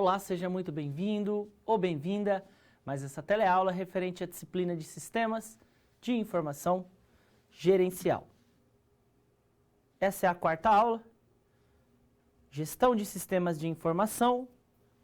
Olá, seja muito bem-vindo ou bem-vinda, mas essa teleaula é referente à disciplina de Sistemas de Informação Gerencial. Essa é a quarta aula, Gestão de Sistemas de Informação,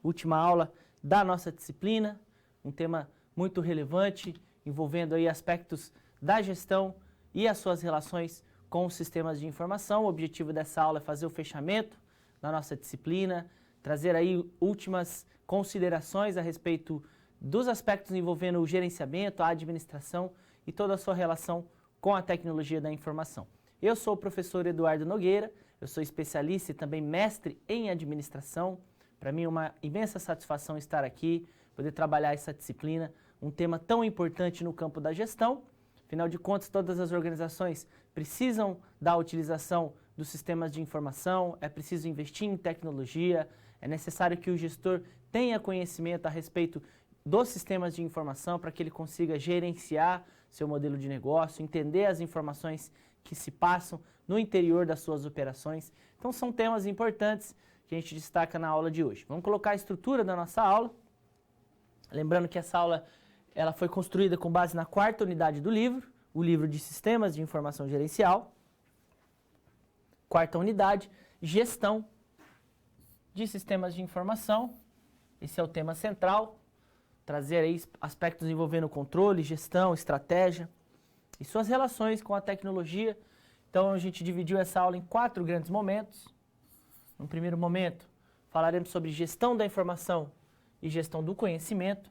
última aula da nossa disciplina, um tema muito relevante, envolvendo aí aspectos da gestão e as suas relações com os sistemas de informação. O objetivo dessa aula é fazer o fechamento da nossa disciplina, trazer aí últimas considerações a respeito dos aspectos envolvendo o gerenciamento, a administração e toda a sua relação com a tecnologia da informação. Eu sou o professor Eduardo Nogueira, eu sou especialista e também mestre em administração. Para mim é uma imensa satisfação estar aqui, poder trabalhar essa disciplina, um tema tão importante no campo da gestão. Afinal de contas, todas as organizações precisam da utilização dos sistemas de informação, é preciso investir em tecnologia, é necessário que o gestor tenha conhecimento a respeito dos sistemas de informação para que ele consiga gerenciar seu modelo de negócio, entender as informações que se passam no interior das suas operações. Então são temas importantes que a gente destaca na aula de hoje. Vamos colocar a estrutura da nossa aula. Lembrando que essa aula ela foi construída com base na quarta unidade do livro, o livro de Sistemas de Informação Gerencial. Quarta unidade, Gestão de Sistemas de Informação. Esse é o tema central, trazer aí aspectos envolvendo controle, gestão, estratégia e suas relações com a tecnologia. Então a gente dividiu essa aula em 4 grandes momentos. No primeiro momento, falaremos sobre gestão da informação e gestão do conhecimento.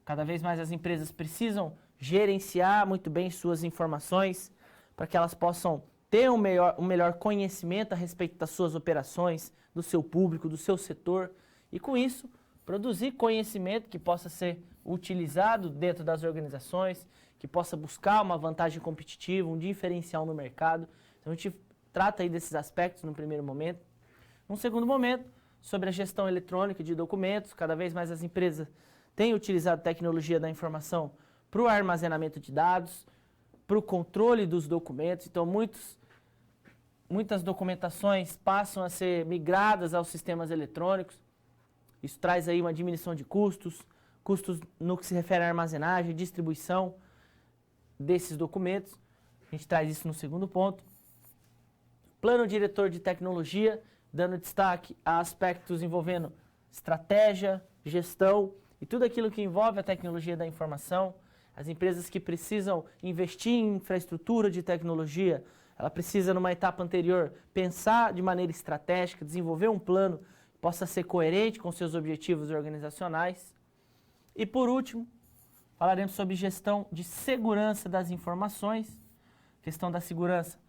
Cada vez mais as empresas precisam gerenciar muito bem suas informações para que elas possam ter um melhor conhecimento a respeito das suas operações, do seu público, do seu setor e, com isso, produzir conhecimento que possa ser utilizado dentro das organizações, que possa buscar uma vantagem competitiva, um diferencial no mercado. Então, a gente trata aí desses aspectos no primeiro momento. Num segundo momento, sobre a gestão eletrônica de documentos, cada vez mais as empresas têm utilizado a tecnologia da informação para o armazenamento de dados, para o controle dos documentos. Então, muitas documentações passam a ser migradas aos sistemas eletrônicos. Isso traz aí uma diminuição de custos no que se refere à armazenagem, distribuição desses documentos. A gente traz isso no segundo ponto. Plano diretor de tecnologia, dando destaque a aspectos envolvendo estratégia, gestão e tudo aquilo que envolve a tecnologia da informação. As empresas que precisam investir em infraestrutura de tecnologia, ela precisa, numa etapa anterior, pensar de maneira estratégica, desenvolver um plano que possa ser coerente com seus objetivos organizacionais. E, por último, falaremos sobre gestão de segurança das informações. A questão da segurança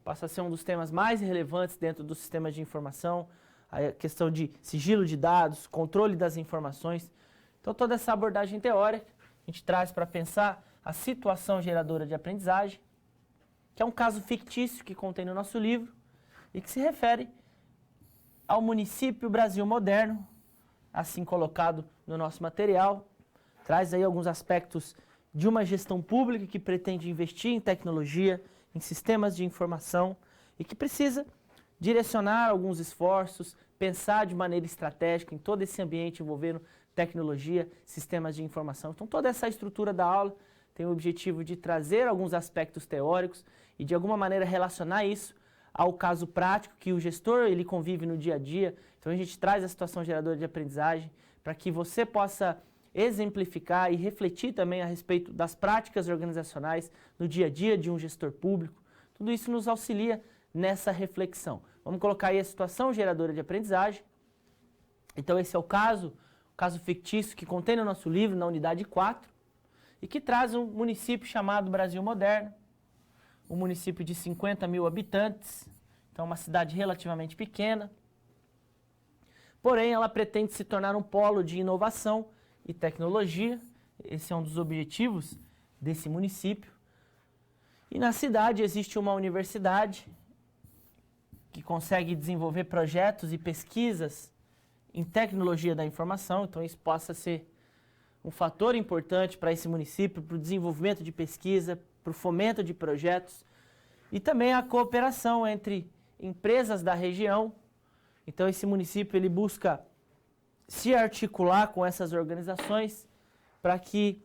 passa a ser um dos temas mais relevantes dentro do sistema de informação, a questão de sigilo de dados, controle das informações. Então, toda essa abordagem teórica a gente traz para pensar a situação geradora de aprendizagem, que é um caso fictício que contém no nosso livro e que se refere ao município Brasil Moderno, assim colocado no nosso material. Traz aí alguns aspectos de uma gestão pública que pretende investir em tecnologia, em sistemas de informação e que precisa direcionar alguns esforços, pensar de maneira estratégica em todo esse ambiente envolvendo tecnologia, sistemas de informação. Então, toda essa estrutura da aula tem o objetivo de trazer alguns aspectos teóricos e, de alguma maneira, relacionar isso ao caso prático que o gestor ele convive no dia a dia. Então, a gente traz a situação geradora de aprendizagem para que você possa exemplificar e refletir também a respeito das práticas organizacionais no dia a dia de um gestor público. Tudo isso nos auxilia nessa reflexão. Vamos colocar aí a situação geradora de aprendizagem. Então, esse é o caso fictício que contém no nosso livro, na unidade 4, e que traz um município chamado Brasil Moderno, um município de 50 mil habitantes, então uma cidade relativamente pequena. Porém, ela pretende se tornar um polo de inovação e tecnologia. Esse é um dos objetivos desse município. E na cidade existe uma universidade que consegue desenvolver projetos e pesquisas em tecnologia da informação, então isso possa ser um fator importante para esse município, para o desenvolvimento de pesquisa, para o fomento de projetos e também a cooperação entre empresas da região. Então esse município ele busca se articular com essas organizações para que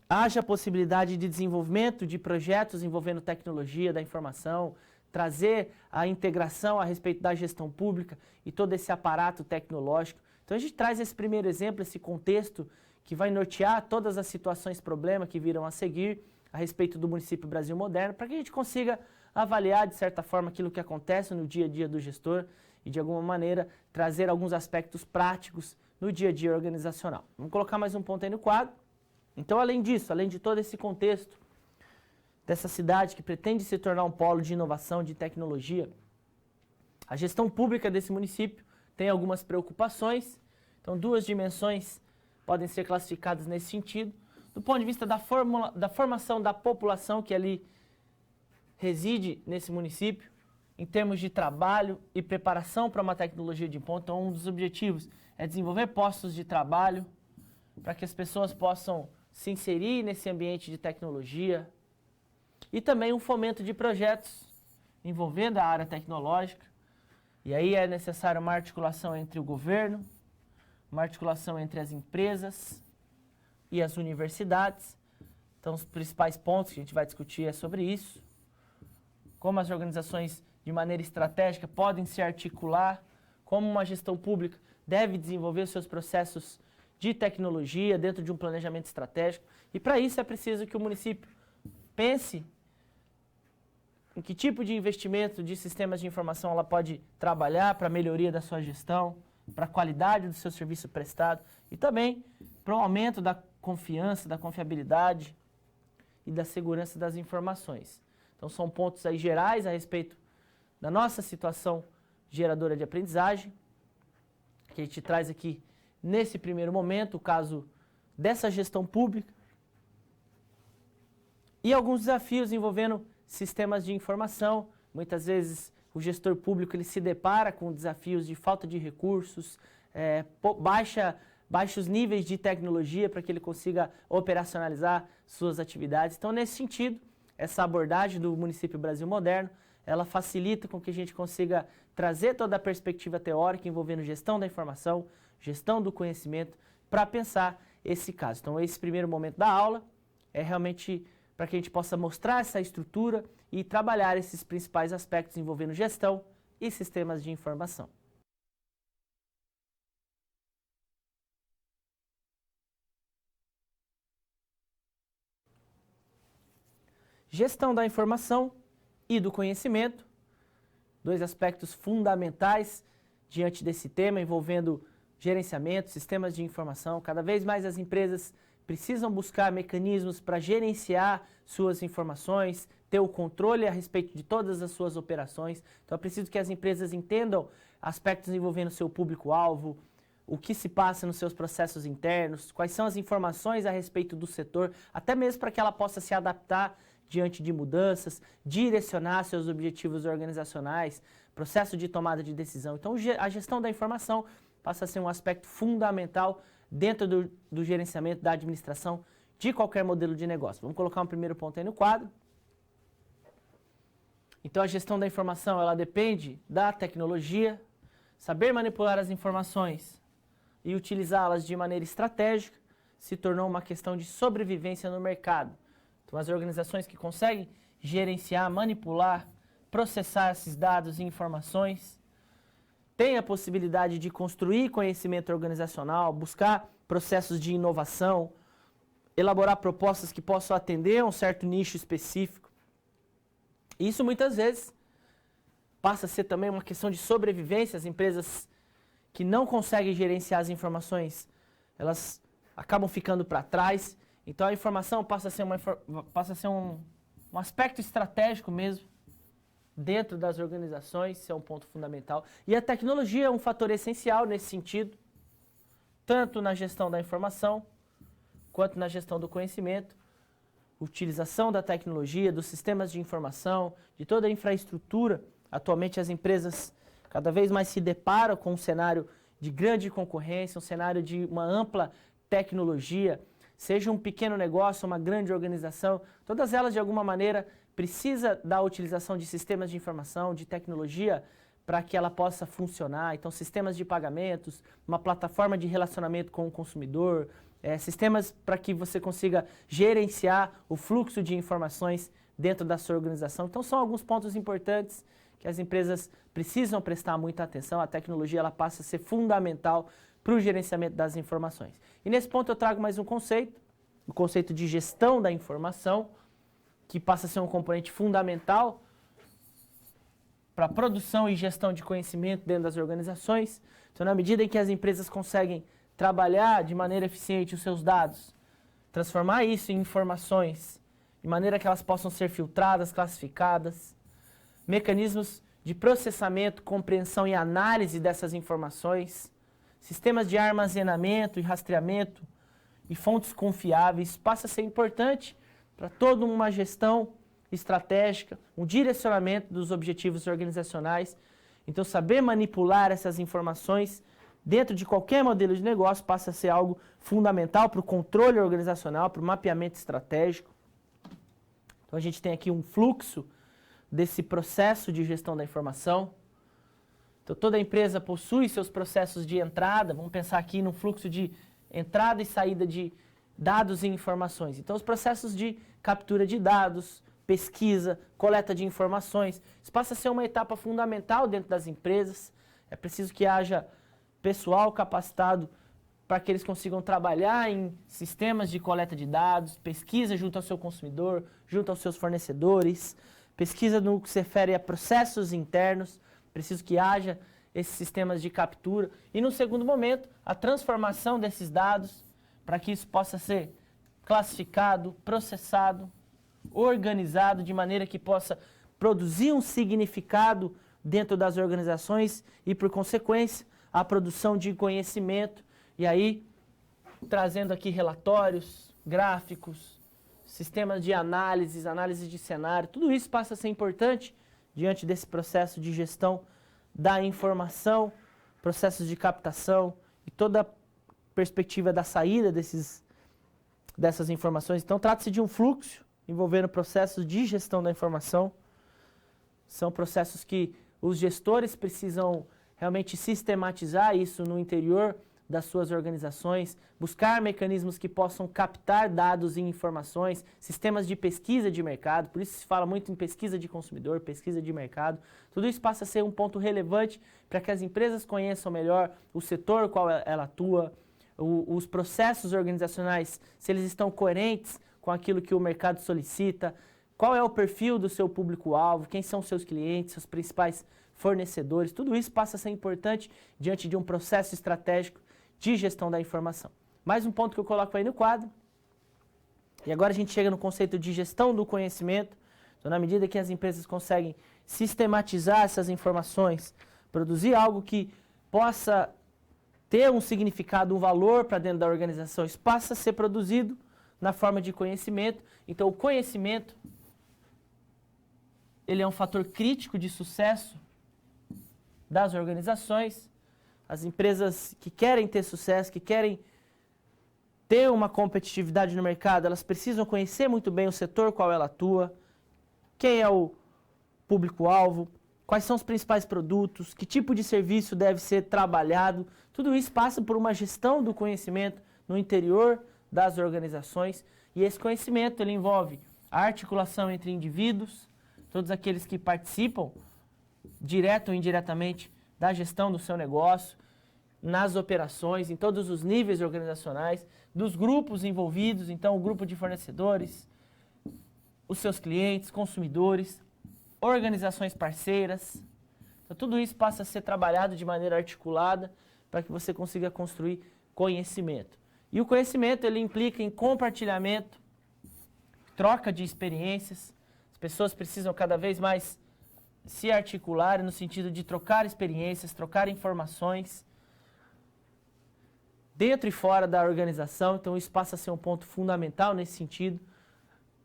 haja possibilidade de desenvolvimento de projetos envolvendo tecnologia da informação, trazer a integração a respeito da gestão pública e todo esse aparato tecnológico. Então a gente traz esse primeiro exemplo, esse contexto que vai nortear todas as situações, problema que virão a seguir a respeito do município Brasil Moderno, para que a gente consiga avaliar de certa forma aquilo que acontece no dia a dia do gestor e de alguma maneira trazer alguns aspectos práticos no dia a dia organizacional. Vamos colocar mais um ponto aí no quadro. Então, além disso, além de todo esse contexto dessa cidade que pretende se tornar um polo de inovação, de tecnologia, a gestão pública desse município tem algumas preocupações. Então, duas dimensões podem ser classificadas nesse sentido. Do ponto de vista da formação da população que ali reside nesse município, em termos de trabalho e preparação para uma tecnologia de ponta. Então, um dos objetivos é desenvolver postos de trabalho para que as pessoas possam se inserir nesse ambiente de tecnologia e também um fomento de projetos envolvendo a área tecnológica. E aí é necessário uma articulação entre o governo, uma articulação entre as empresas e as universidades. Então, os principais pontos que a gente vai discutir é sobre isso. Como as organizações, de maneira estratégica, podem se articular, como uma gestão pública deve desenvolver seus processos de tecnologia dentro de um planejamento estratégico. E para isso é preciso que o município pense em que tipo de investimento de sistemas de informação ela pode trabalhar para a melhoria da sua gestão, para a qualidade do seu serviço prestado e também para o aumento da confiança, da confiabilidade e da segurança das informações. Então são pontos aí gerais a respeito da nossa situação geradora de aprendizagem, que a gente traz aqui nesse primeiro momento, o caso dessa gestão pública, e alguns desafios envolvendo sistemas de informação. Muitas vezes o gestor público ele se depara com desafios de falta de recursos, baixos níveis de tecnologia para que ele consiga operacionalizar suas atividades. Então, nesse sentido, essa abordagem do município Brasil Moderno, ela facilita com que a gente consiga trazer toda a perspectiva teórica envolvendo gestão da informação, gestão do conhecimento, para pensar esse caso. Então, esse primeiro momento da aula é realmente para que a gente possa mostrar essa estrutura e trabalhar esses principais aspectos envolvendo gestão e sistemas de informação. Gestão da informação e do conhecimento, dois aspectos fundamentais diante desse tema, envolvendo gerenciamento, sistemas de informação. Cada vez mais as empresas precisam buscar mecanismos para gerenciar suas informações, ter o controle a respeito de todas as suas operações. Então é preciso que as empresas entendam aspectos envolvendo seu público-alvo, o que se passa nos seus processos internos, quais são as informações a respeito do setor, até mesmo para que ela possa se adaptar diante de mudanças, direcionar seus objetivos organizacionais, processo de tomada de decisão. Então, a gestão da informação passa a ser um aspecto fundamental dentro do gerenciamento da administração de qualquer modelo de negócio. Vamos colocar um primeiro ponto aí no quadro. Então, a gestão da informação, ela depende da tecnologia, saber manipular as informações e utilizá-las de maneira estratégica se tornou uma questão de sobrevivência no mercado. Então, as organizações que conseguem gerenciar, manipular, processar esses dados e informações têm a possibilidade de construir conhecimento organizacional, buscar processos de inovação, elaborar propostas que possam atender a um certo nicho específico. E isso muitas vezes passa a ser também uma questão de sobrevivência. As empresas que não conseguem gerenciar as informações, elas acabam ficando para trás. Então a informação passa a ser um aspecto estratégico mesmo dentro das organizações, isso é um ponto fundamental. E a tecnologia é um fator essencial nesse sentido, tanto na gestão da informação quanto na gestão do conhecimento. Utilização da tecnologia, dos sistemas de informação, de toda a infraestrutura. Atualmente as empresas cada vez mais se deparam com um cenário de grande concorrência, um cenário de uma ampla tecnologia. Seja um pequeno negócio, uma grande organização, todas elas de alguma maneira precisam da utilização de sistemas de informação, de tecnologia, para que ela possa funcionar. Então, sistemas de pagamentos, uma plataforma de relacionamento com o consumidor, sistemas para que você consiga gerenciar o fluxo de informações dentro da sua organização. Então, são alguns pontos importantes que as empresas precisam prestar muita atenção. A tecnologia ela passa a ser fundamental para o gerenciamento das informações. E nesse ponto eu trago mais um conceito, o conceito de gestão da informação, que passa a ser um componente fundamental para a produção e gestão de conhecimento dentro das organizações. Então, na medida em que as empresas conseguem trabalhar de maneira eficiente os seus dados, transformar isso em informações, de maneira que elas possam ser filtradas, classificadas, mecanismos de processamento, compreensão e análise dessas informações, sistemas de armazenamento e rastreamento e fontes confiáveis, passa a ser importante para toda uma gestão estratégica, um direcionamento dos objetivos organizacionais. Então, saber manipular essas informações dentro de qualquer modelo de negócio passa a ser algo fundamental para o controle organizacional, para o mapeamento estratégico. Então, a gente tem aqui um fluxo desse processo de gestão da informação. Então, toda empresa possui seus processos de entrada, vamos pensar aqui no fluxo de entrada e saída de dados e informações. Então, os processos de captura de dados, pesquisa, coleta de informações, isso passa a ser uma etapa fundamental dentro das empresas. É preciso que haja pessoal capacitado para que eles consigam trabalhar em sistemas de coleta de dados, pesquisa junto ao seu consumidor, junto aos seus fornecedores, pesquisa no que se refere a processos internos, preciso que haja esses sistemas de captura. E no segundo momento, a transformação desses dados para que isso possa ser classificado, processado, organizado de maneira que possa produzir um significado dentro das organizações e, por consequência, a produção de conhecimento. E aí, trazendo aqui relatórios, gráficos, sistemas de análise de cenário, tudo isso passa a ser importante diante desse processo de gestão da informação, processos de captação e toda a perspectiva da saída dessas informações. Então, trata-se de um fluxo envolvendo processos de gestão da informação. São processos que os gestores precisam realmente sistematizar isso no interior das suas organizações, buscar mecanismos que possam captar dados e informações, sistemas de pesquisa de mercado, por isso se fala muito em pesquisa de consumidor, pesquisa de mercado. Tudo isso passa a ser um ponto relevante para que as empresas conheçam melhor o setor qual ela atua, os processos organizacionais, se eles estão coerentes com aquilo que o mercado solicita, qual é o perfil do seu público-alvo, quem são seus clientes, seus principais fornecedores. Tudo isso passa a ser importante diante de um processo estratégico de gestão da informação. Mais um ponto que eu coloco aí no quadro. E agora a gente chega no conceito de gestão do conhecimento. Então, na medida que as empresas conseguem sistematizar essas informações, produzir algo que possa ter um significado, um valor para dentro da organização, isso passa a ser produzido na forma de conhecimento. Então, o conhecimento, ele é um fator crítico de sucesso das organizações. As empresas que querem ter sucesso, que querem ter uma competitividade no mercado, elas precisam conhecer muito bem o setor qual ela atua, quem é o público-alvo, quais são os principais produtos, que tipo de serviço deve ser trabalhado. Tudo isso passa por uma gestão do conhecimento no interior das organizações. E esse conhecimento ele envolve a articulação entre indivíduos, todos aqueles que participam, direto ou indiretamente, da gestão do seu negócio, nas operações, em todos os níveis organizacionais, dos grupos envolvidos, então o grupo de fornecedores, os seus clientes, consumidores, organizações parceiras. Então, tudo isso passa a ser trabalhado de maneira articulada para que você consiga construir conhecimento. E o conhecimento ele implica em compartilhamento, troca de experiências. As pessoas precisam cada vez mais se articular no sentido de trocar experiências, trocar informações dentro e fora da organização. Então isso passa a ser um ponto fundamental nesse sentido.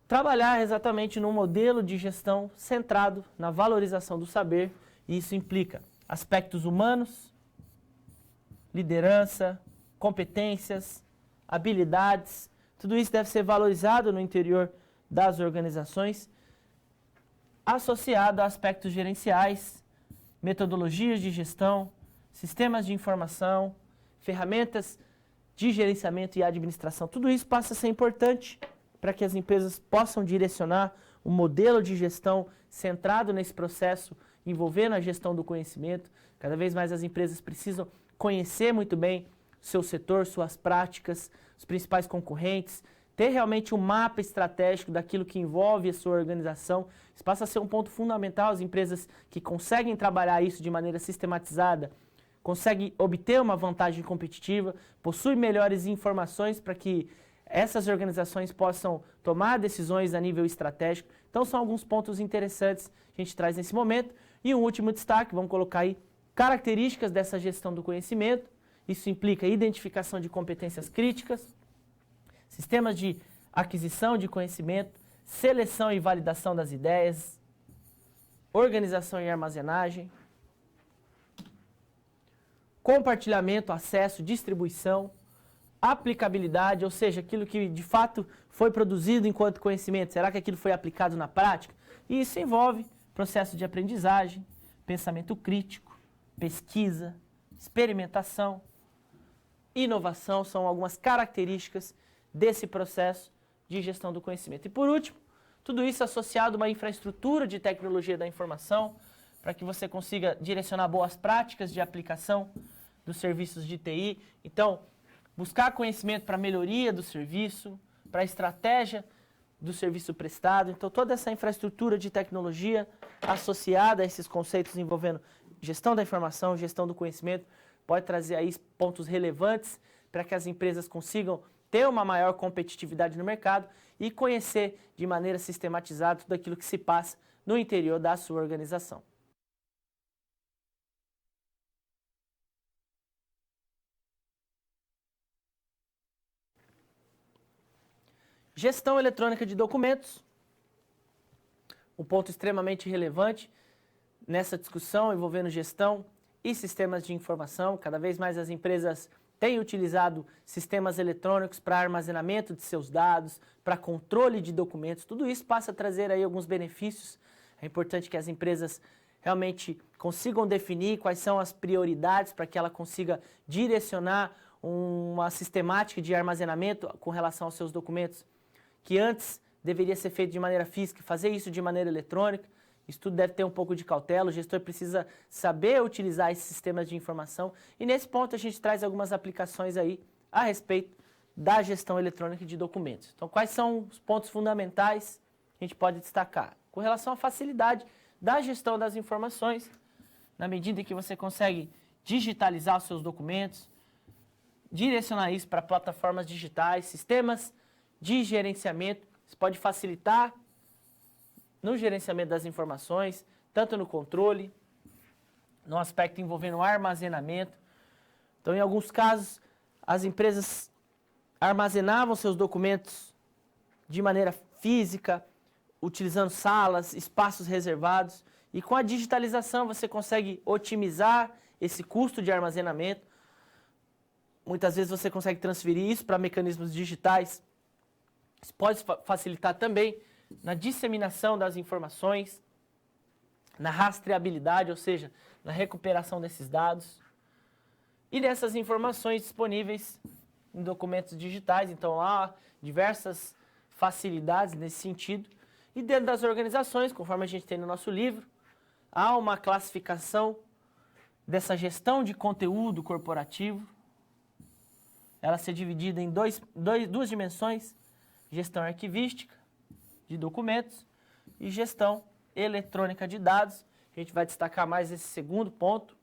Trabalhar exatamente num modelo de gestão centrado na valorização do saber, e isso implica aspectos humanos, liderança, competências, habilidades. Tudo isso deve ser valorizado no interior das organizações, associado a aspectos gerenciais, metodologias de gestão, sistemas de informação, ferramentas de gerenciamento e administração. Tudo isso passa a ser importante para que as empresas possam direcionar um modelo de gestão centrado nesse processo, envolvendo a gestão do conhecimento. Cada vez mais as empresas precisam conhecer muito bem seu setor, suas práticas, os principais concorrentes, ter realmente um mapa estratégico daquilo que envolve a sua organização. Isso passa a ser um ponto fundamental. As empresas que conseguem trabalhar isso de maneira sistematizada conseguem obter uma vantagem competitiva, possuem melhores informações para que essas organizações possam tomar decisões a nível estratégico. Então são alguns pontos interessantes que a gente traz nesse momento. E um último destaque, vamos colocar aí características dessa gestão do conhecimento. Isso implica identificação de competências críticas, sistemas de aquisição de conhecimento, seleção e validação das ideias, organização e armazenagem, compartilhamento, acesso, distribuição, aplicabilidade, ou seja, aquilo que de fato foi produzido enquanto conhecimento, será que aquilo foi aplicado na prática? E isso envolve processo de aprendizagem, pensamento crítico, pesquisa, experimentação, inovação, são algumas características desse processo de gestão do conhecimento. E por último, tudo isso associado a uma infraestrutura de tecnologia da informação, para que você consiga direcionar boas práticas de aplicação dos serviços de TI. Então, buscar conhecimento para a melhoria do serviço, para a estratégia do serviço prestado. Então, toda essa infraestrutura de tecnologia associada a esses conceitos envolvendo gestão da informação, gestão do conhecimento, pode trazer aí pontos relevantes para que as empresas consigam ter uma maior competitividade no mercado e conhecer de maneira sistematizada tudo aquilo que se passa no interior da sua organização. Gestão eletrônica de documentos, um ponto extremamente relevante nessa discussão envolvendo gestão e sistemas de informação. Cada vez mais as empresas têm utilizado sistemas eletrônicos para armazenamento de seus dados, para controle de documentos. Tudo isso passa a trazer aí alguns benefícios. É importante que as empresas realmente consigam definir quais são as prioridades para que ela consiga direcionar uma sistemática de armazenamento com relação aos seus documentos, que antes deveria ser feito de maneira física, fazer isso de maneira eletrônica. Isso tudo deve ter um pouco de cautela, o gestor precisa saber utilizar esses sistemas de informação. E nesse ponto a gente traz algumas aplicações aí a respeito da gestão eletrônica de documentos. Então, quais são os pontos fundamentais que a gente pode destacar? Com relação à facilidade da gestão das informações, na medida que você consegue digitalizar os seus documentos, direcionar isso para plataformas digitais, sistemas de gerenciamento, isso pode facilitar no gerenciamento das informações, tanto no controle, no aspecto envolvendo o armazenamento. Então, em alguns casos, as empresas armazenavam seus documentos de maneira física, utilizando salas, espaços reservados, e com a digitalização você consegue otimizar esse custo de armazenamento. Muitas vezes você consegue transferir isso para mecanismos digitais. Isso pode facilitar também na disseminação das informações, na rastreabilidade, ou seja, na recuperação desses dados e dessas informações disponíveis em documentos digitais. Então, há diversas facilidades nesse sentido. E dentro das organizações, conforme a gente tem no nosso livro, há uma classificação dessa gestão de conteúdo corporativo. Ela se dividida em duas dimensões: gestão arquivística de documentos e gestão eletrônica de dados. A gente vai destacar mais esse segundo ponto.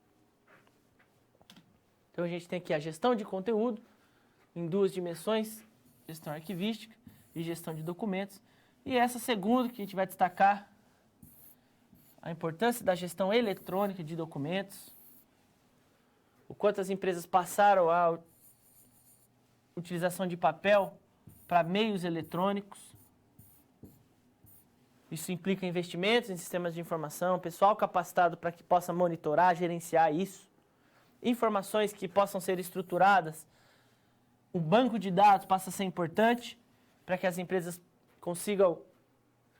Então, a gente tem aqui a gestão de conteúdo em duas dimensões: gestão arquivística e gestão de documentos. E essa segunda que a gente vai destacar, a importância da gestão eletrônica de documentos, o quanto as empresas passaram a utilização de papel para meios eletrônicos. Isso implica investimentos em sistemas de informação, pessoal capacitado para que possa monitorar, gerenciar isso, informações que possam ser estruturadas. O banco de dados passa a ser importante para que as empresas consigam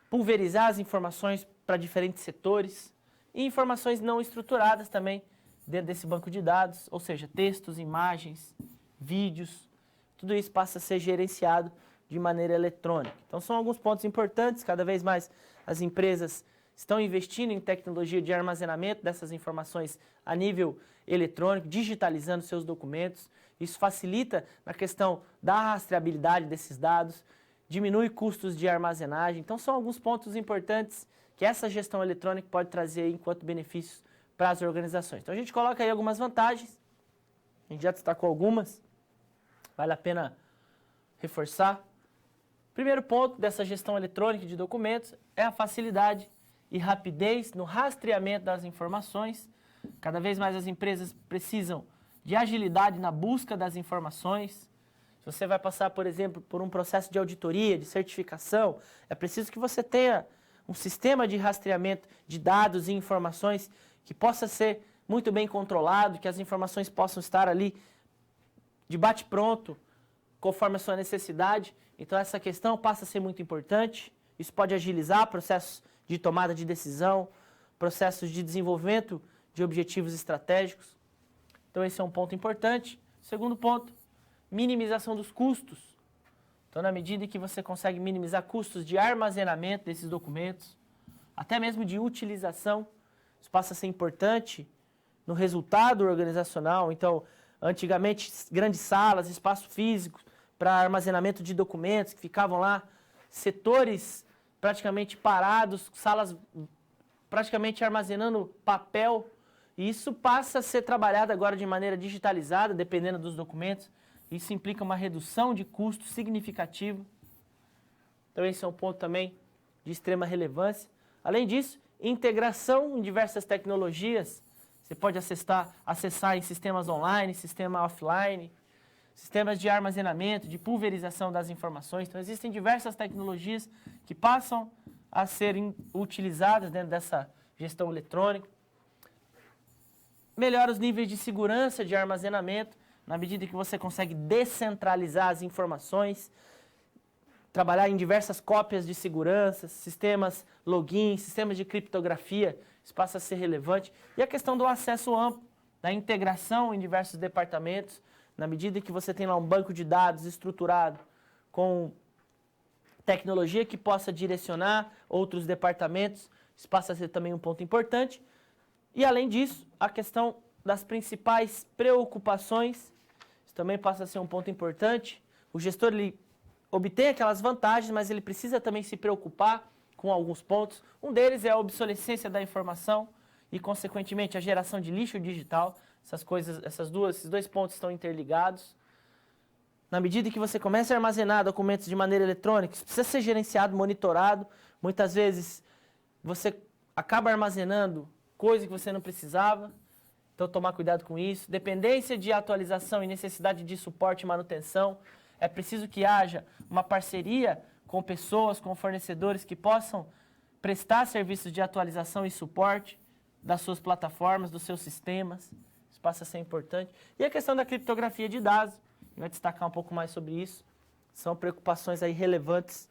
pulverizar as informações para diferentes setores. e informações não estruturadas também dentro desse banco de dados, ou seja, textos, imagens, vídeos, tudo isso passa a ser gerenciado de maneira eletrônica. Então são alguns pontos importantes, cada vez mais as empresas estão investindo em tecnologia de armazenamento dessas informações a nível eletrônico, digitalizando seus documentos. Isso facilita na questão da rastreabilidade desses dados, diminui custos de armazenagem. Então são alguns pontos importantes que essa gestão eletrônica pode trazer enquanto benefícios para as organizações. Então a gente coloca aí algumas vantagens, a gente já destacou algumas, vale a pena reforçar. Primeiro ponto dessa gestão eletrônica de documentos é a facilidade e rapidez no rastreamento das informações. Cada vez mais as empresas precisam de agilidade na busca das informações. Se você vai passar, por exemplo, por um processo de auditoria, de certificação, é preciso que você tenha um sistema de rastreamento de dados e informações que possa ser muito bem controlado, que as informações possam estar ali de bate-pronto, conforme a sua necessidade. Então essa questão passa a ser muito importante. Isso pode agilizar processos de tomada de decisão, processos de desenvolvimento de objetivos estratégicos. Então esse é um ponto importante. Segundo ponto, minimização dos custos. Então na medida em que você consegue minimizar custos de armazenamento desses documentos, até mesmo de utilização, isso passa a ser importante no resultado organizacional. Então, antigamente, grandes salas, espaço físico para armazenamento de documentos que ficavam lá, setores praticamente parados, salas praticamente armazenando papel. E isso passa a ser trabalhado agora de maneira digitalizada, dependendo dos documentos. Isso implica uma redução de custo significativa. Então esse é um ponto também de extrema relevância. Além disso, integração em diversas tecnologias. Você pode acessar em sistemas online, sistema offline, sistemas de armazenamento, de pulverização das informações. Então existem diversas tecnologias que passam a serem utilizadas dentro dessa gestão eletrônica. Melhora os níveis de segurança de armazenamento, na medida que você consegue descentralizar as informações, trabalhar em diversas cópias de segurança, sistemas login, sistemas de criptografia, isso passa a ser relevante. E a questão do acesso amplo, da integração em diversos departamentos, na medida que você tem lá um banco de dados estruturado com tecnologia que possa direcionar outros departamentos, isso passa a ser também um ponto importante. E além disso, a questão das principais preocupações, isso também passa a ser um ponto importante. O gestor ele obtém aquelas vantagens, mas ele precisa também se preocupar com alguns pontos. Um deles é a obsolescência da informação e, consequentemente, a geração de lixo digital. Esses dois pontos estão interligados. Na medida que você começa a armazenar documentos de maneira eletrônica, isso precisa ser gerenciado, monitorado. Muitas vezes você acaba armazenando coisa que você não precisava, então tomar cuidado com isso. Dependência de atualização e necessidade de suporte e manutenção. É preciso que haja uma parceria com pessoas, com fornecedores que possam prestar serviços de atualização e suporte das suas plataformas, dos seus sistemas. Isso passa a ser importante. E a questão da criptografia de dados, a gente vai destacar um pouco mais sobre isso. São preocupações aí relevantes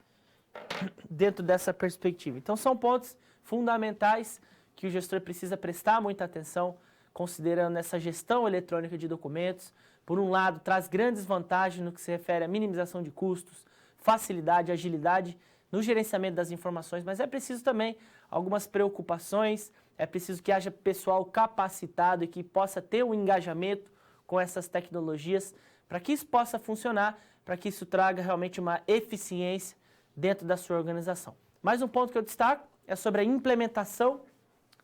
dentro dessa perspectiva. Então são pontos fundamentais que o gestor precisa prestar muita atenção, considerando essa gestão eletrônica de documentos. Por um lado, traz grandes vantagens no que se refere à minimização de custos, facilidade, agilidade no gerenciamento das informações, mas é preciso também algumas preocupações, é preciso que haja pessoal capacitado e que possa ter um engajamento com essas tecnologias, para que isso possa funcionar, para que isso traga realmente uma eficiência dentro da sua organização. Mais um ponto que eu destaco é sobre a implementação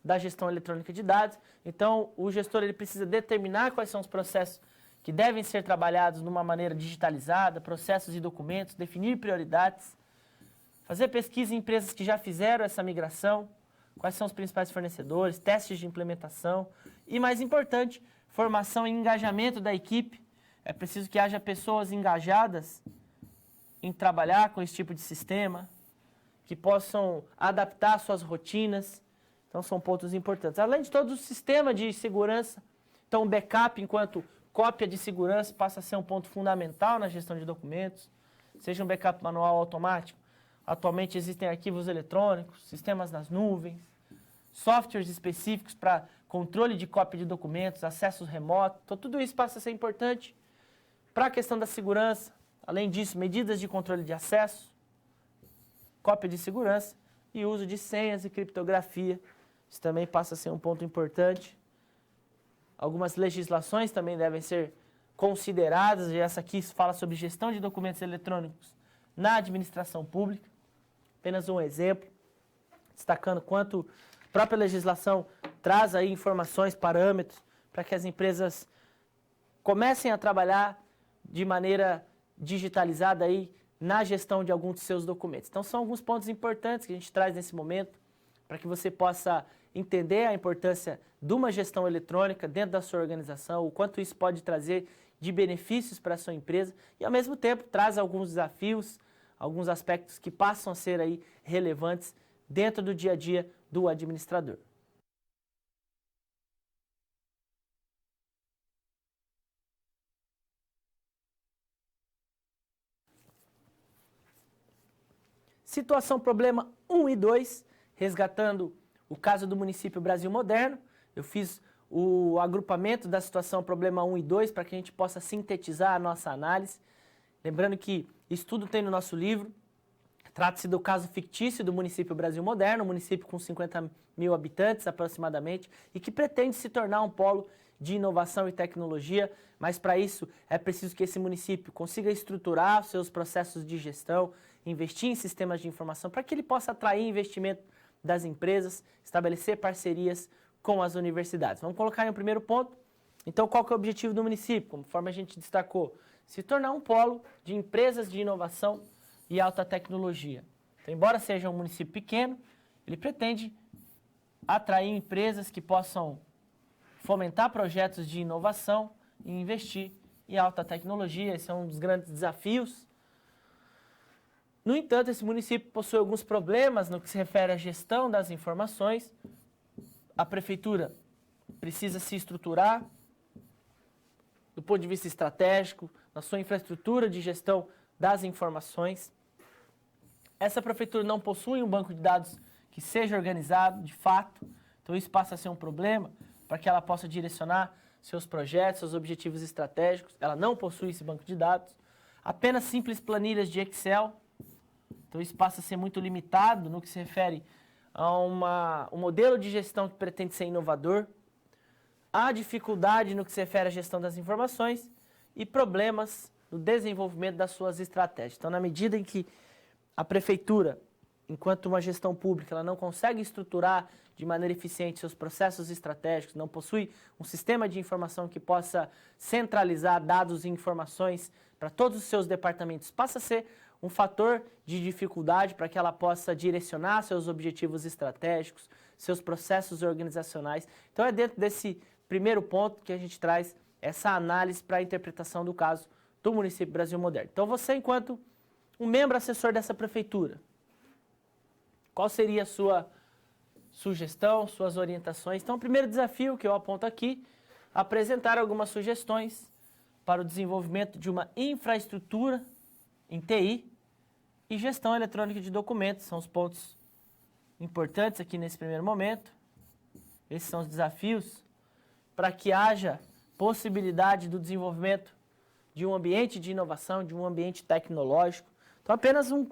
da gestão eletrônica de dados. Então, o gestor ele precisa determinar quais são os processos que devem ser trabalhados de uma maneira digitalizada, processos e documentos, definir prioridades, fazer pesquisa em empresas que já fizeram essa migração, quais são os principais fornecedores, testes de implementação e, mais importante, formação e engajamento da equipe. É preciso que haja pessoas engajadas em trabalhar com esse tipo de sistema, que possam adaptar suas rotinas. Então, são pontos importantes. Além de todo o sistema de segurança, então o backup enquanto cópia de segurança passa a ser um ponto fundamental na gestão de documentos, seja um backup manual ou automático. Atualmente existem arquivos eletrônicos, sistemas nas nuvens, softwares específicos para controle de cópia de documentos, acesso remoto. Então, tudo isso passa a ser importante para a questão da segurança. Além disso, medidas de controle de acesso, cópia de segurança e uso de senhas e criptografia. Isso também passa a ser um ponto importante. Algumas legislações também devem ser consideradas, e essa aqui fala sobre gestão de documentos eletrônicos na administração pública. Apenas um exemplo, destacando quanto a própria legislação traz aí informações, parâmetros, para que as empresas comecem a trabalhar de maneira digitalizada aí na gestão de alguns de seus documentos. Então, são alguns pontos importantes que a gente traz nesse momento, para que você possa entender a importância de uma gestão eletrônica dentro da sua organização, o quanto isso pode trazer de benefícios para a sua empresa e, ao mesmo tempo, traz alguns desafios, alguns aspectos que passam a ser aí relevantes dentro do dia a dia do administrador. Situação problema 1 e 2, resgatando o caso do município Brasil Moderno. Eu fiz o agrupamento da situação problema 1 e 2 para que a gente possa sintetizar a nossa análise. Lembrando que isso tudo tem no nosso livro. Trata-se do caso fictício do município Brasil Moderno, um município com 50 mil habitantes aproximadamente, e que pretende se tornar um polo de inovação e tecnologia, mas para isso é preciso que esse município consiga estruturar os seus processos de gestão, investir em sistemas de informação para que ele possa atrair investimento das empresas, estabelecer parcerias com as universidades. Vamos colocar aí um primeiro ponto. Então, qual que é o objetivo do município? Conforme a gente destacou, se tornar um polo de empresas de inovação e alta tecnologia. Então, embora seja um município pequeno, ele pretende atrair empresas que possam fomentar projetos de inovação e investir em alta tecnologia. Esse é um dos grandes desafios. No entanto, esse município possui alguns problemas no que se refere à gestão das informações. A prefeitura precisa se estruturar do ponto de vista estratégico, na sua infraestrutura de gestão das informações. Essa prefeitura não possui um banco de dados que seja organizado, de fato, então isso passa a ser um problema para que ela possa direcionar seus projetos, seus objetivos estratégicos. Ela não possui esse banco de dados, apenas simples planilhas de Excel. Então isso passa a ser muito limitado no que se refere a um modelo de gestão que pretende ser inovador. Há dificuldade no que se refere à gestão das informações e problemas no desenvolvimento das suas estratégias. Então, na medida em que a prefeitura, enquanto uma gestão pública, ela não consegue estruturar de maneira eficiente seus processos estratégicos, não possui um sistema de informação que possa centralizar dados e informações para todos os seus departamentos, passa a ser um fator de dificuldade para que ela possa direcionar seus objetivos estratégicos, seus processos organizacionais. Então, é dentro desse primeiro ponto que a gente traz essa análise para a interpretação do caso do município Brasil Moderno. Então, você, enquanto um membro assessor dessa prefeitura, qual seria a sua sugestão, suas orientações? Então, o primeiro desafio que eu aponto aqui, apresentar algumas sugestões para o desenvolvimento de uma infraestrutura em TI e gestão eletrônica de documentos. São os pontos importantes aqui nesse primeiro momento. Esses são os desafios para que haja possibilidade do desenvolvimento de um ambiente de inovação, de um ambiente tecnológico. Então, apenas um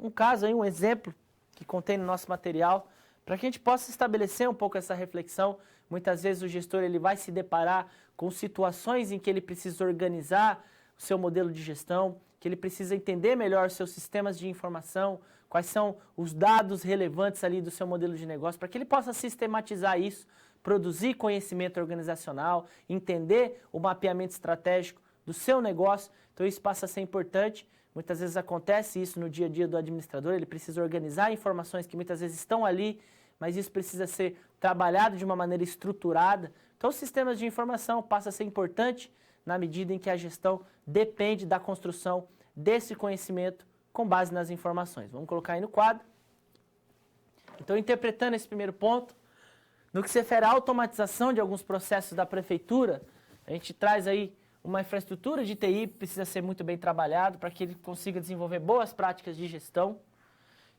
caso, aí, um exemplo que contém no nosso material, para que a gente possa estabelecer um pouco essa reflexão. Muitas vezes o gestor ele vai se deparar com situações em que ele precisa organizar o seu modelo de gestão, que ele precisa entender melhor os seus sistemas de informação, quais são os dados relevantes ali do seu modelo de negócio, para que ele possa sistematizar isso, produzir conhecimento organizacional, entender o mapeamento estratégico do seu negócio. Então isso passa a ser importante. Muitas vezes acontece isso no dia a dia do administrador, ele precisa organizar informações que muitas vezes estão ali, mas isso precisa ser trabalhado de uma maneira estruturada. Então os sistemas de informação passam a ser importante na medida em que a gestão depende da construção desse conhecimento com base nas informações. Vamos colocar aí no quadro. Então, interpretando esse primeiro ponto, no que se refere à automatização de alguns processos da prefeitura, a gente traz aí uma infraestrutura de TI que precisa ser muito bem trabalhado para que ele consiga desenvolver boas práticas de gestão.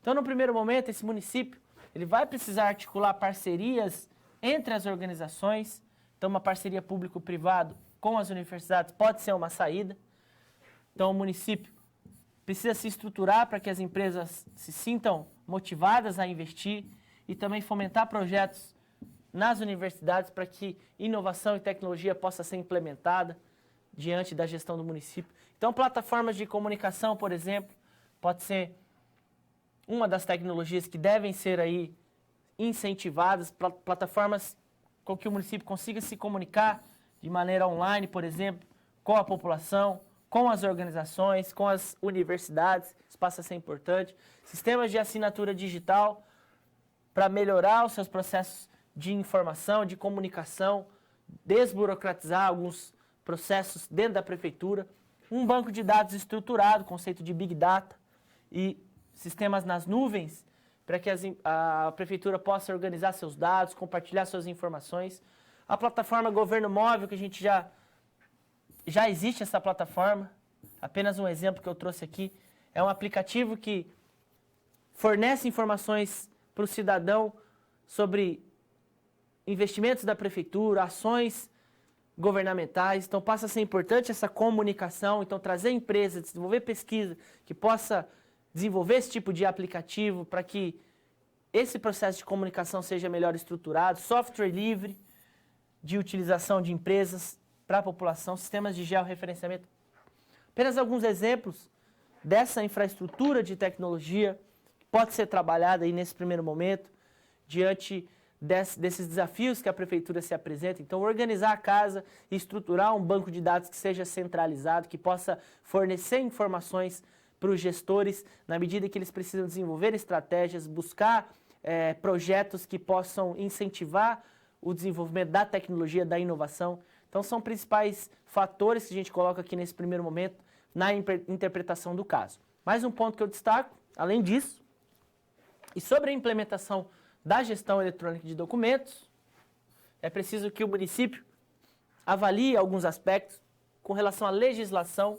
Então, no primeiro momento, esse município ele vai precisar articular parcerias entre as organizações. Então, uma parceria público-privado com as universidades pode ser uma saída. Então, o município precisa se estruturar para que as empresas se sintam motivadas a investir e também fomentar projetos nas universidades para que inovação e tecnologia possa ser implementada diante da gestão do município. Então, plataformas de comunicação, por exemplo, pode ser uma das tecnologias que devem ser aí incentivadas, plataformas com que o município consiga se comunicar de maneira online, por exemplo, com a população, com as organizações, com as universidades, isso passa a ser importante. Sistemas de assinatura digital para melhorar os seus processos de informação, de comunicação, desburocratizar alguns processos dentro da prefeitura. Um banco de dados estruturado, conceito de Big Data e sistemas nas nuvens, para que a prefeitura possa organizar seus dados, compartilhar suas informações. A plataforma Governo Móvel, que a gente já existe essa plataforma, apenas um exemplo que eu trouxe aqui, é um aplicativo que fornece informações para o cidadão sobre investimentos da prefeitura, ações governamentais. Então passa a ser importante essa comunicação, então trazer empresas, desenvolver pesquisa que possa desenvolver esse tipo de aplicativo para que esse processo de comunicação seja melhor estruturado, software livre de utilização de empresas para a população, sistemas de georreferenciamento. Apenas alguns exemplos dessa infraestrutura de tecnologia que pode ser trabalhada aí nesse primeiro momento, diante desses desafios que a prefeitura se apresenta. Então, organizar a casa e estruturar um banco de dados que seja centralizado, que possa fornecer informações para os gestores, na medida que eles precisam desenvolver estratégias, buscar projetos que possam incentivar o desenvolvimento da tecnologia, da inovação. Então, são principais fatores que a gente coloca aqui nesse primeiro momento na interpretação do caso. Mais um ponto que eu destaco, além disso, e sobre a implementação da gestão eletrônica de documentos, é preciso que o município avalie alguns aspectos com relação à legislação,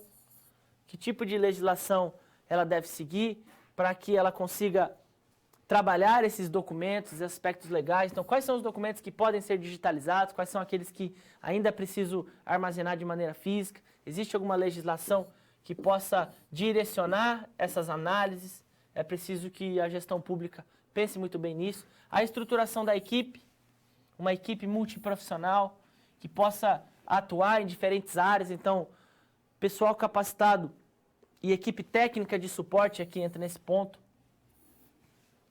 que tipo de legislação ela deve seguir para que ela consiga trabalhar esses documentos, aspectos legais. Então, quais são os documentos que podem ser digitalizados, quais são aqueles que ainda é preciso armazenar de maneira física, existe alguma legislação que possa direcionar essas análises, é preciso que a gestão pública pense muito bem nisso. A estruturação da equipe, uma equipe multiprofissional que possa atuar em diferentes áreas, então, pessoal capacitado e equipe técnica de suporte aqui entra nesse ponto,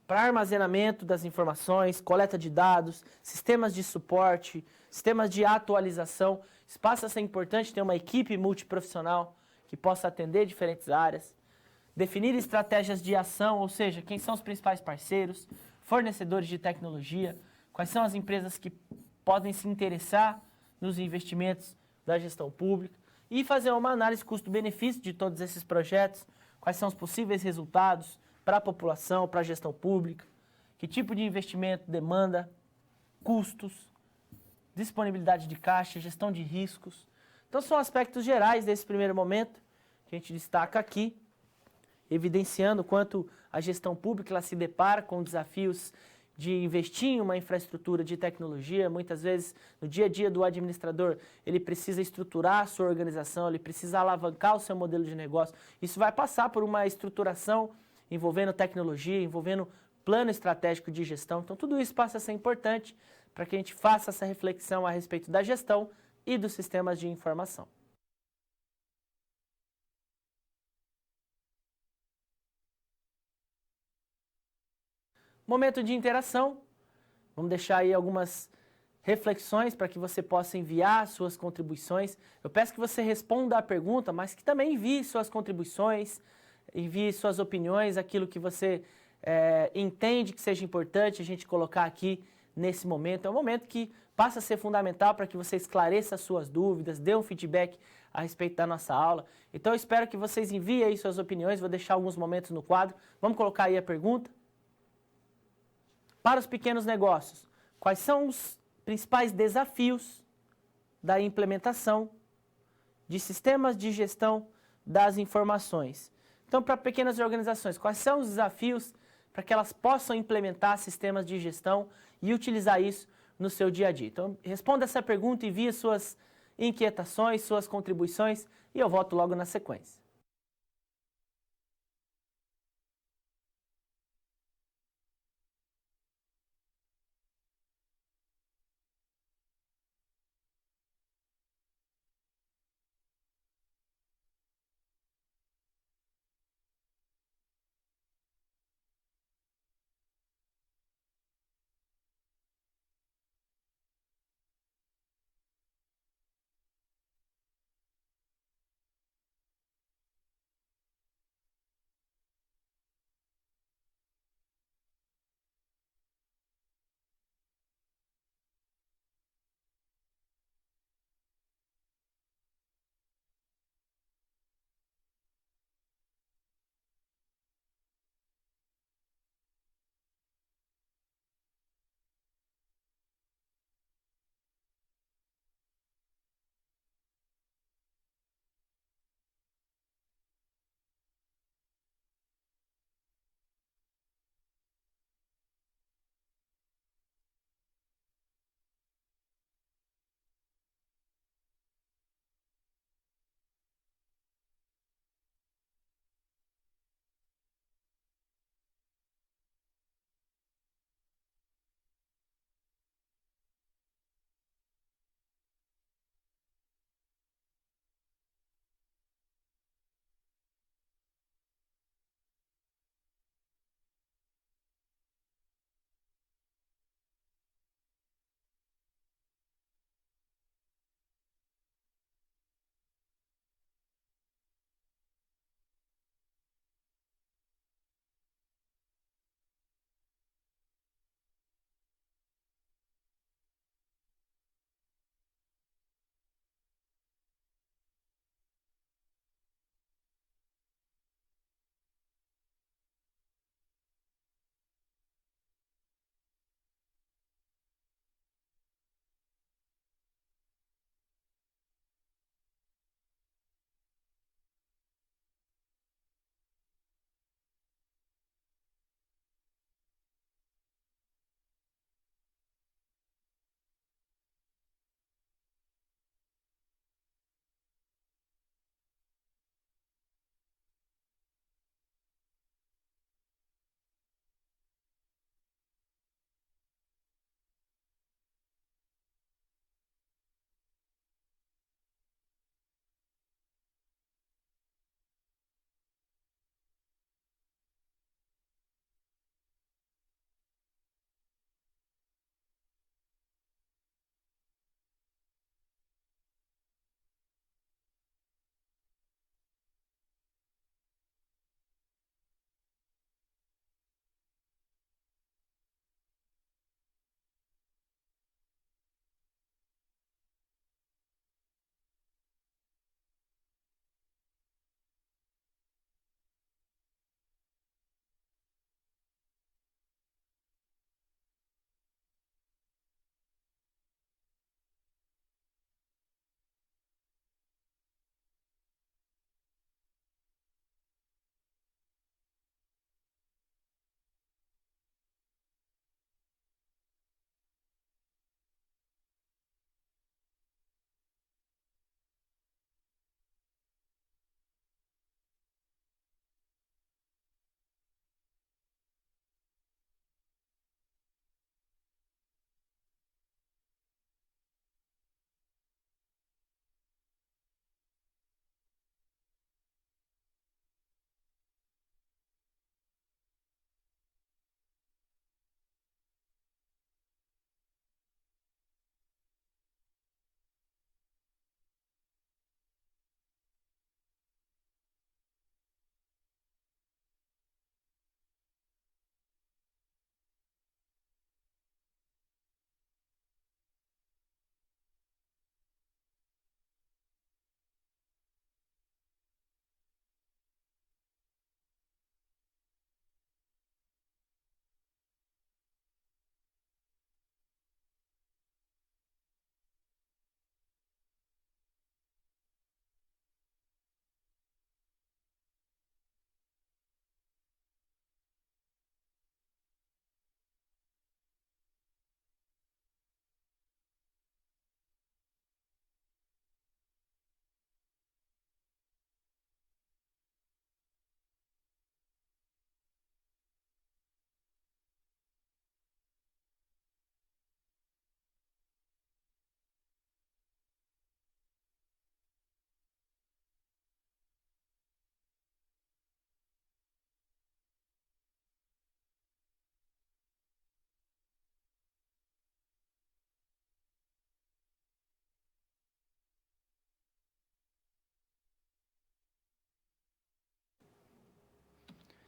para armazenamento das informações, coleta de dados, sistemas de suporte, sistemas de atualização. Isso passa a ser importante ter uma equipe multiprofissional que possa atender diferentes áreas. Definir estratégias de ação, ou seja, quem são os principais parceiros, fornecedores de tecnologia, quais são as empresas que podem se interessar nos investimentos da gestão pública e fazer uma análise custo-benefício de todos esses projetos, quais são os possíveis resultados para a população, para a gestão pública, que tipo de investimento demanda, custos, disponibilidade de caixa, gestão de riscos. Então, são aspectos gerais desse primeiro momento que a gente destaca aqui, evidenciando quanto a gestão pública ela se depara com desafios de investir em uma infraestrutura de tecnologia. Muitas vezes, no dia a dia do administrador, ele precisa estruturar a sua organização, ele precisa alavancar o seu modelo de negócio. Isso vai passar por uma estruturação envolvendo tecnologia, envolvendo plano estratégico de gestão. Então, tudo isso passa a ser importante para que a gente faça essa reflexão a respeito da gestão e dos sistemas de informação. Momento de interação. Vamos deixar aí algumas reflexões para que você possa enviar suas contribuições. Eu peço que você responda à pergunta, mas que também envie suas contribuições, envie suas opiniões, aquilo que você entende que seja importante a gente colocar aqui nesse momento. É um momento que passa a ser fundamental para que você esclareça as suas dúvidas, dê um feedback a respeito da nossa aula. Então, eu espero que vocês enviem aí suas opiniões, vou deixar alguns momentos no quadro. Vamos colocar aí a pergunta. Para os pequenos negócios, quais são os principais desafios da implementação de sistemas de gestão das informações? Então, para pequenas organizações, quais são os desafios para que elas possam implementar sistemas de gestão e utilizar isso no seu dia a dia. Então, responda essa pergunta, envie suas inquietações, suas contribuições e eu volto logo na sequência.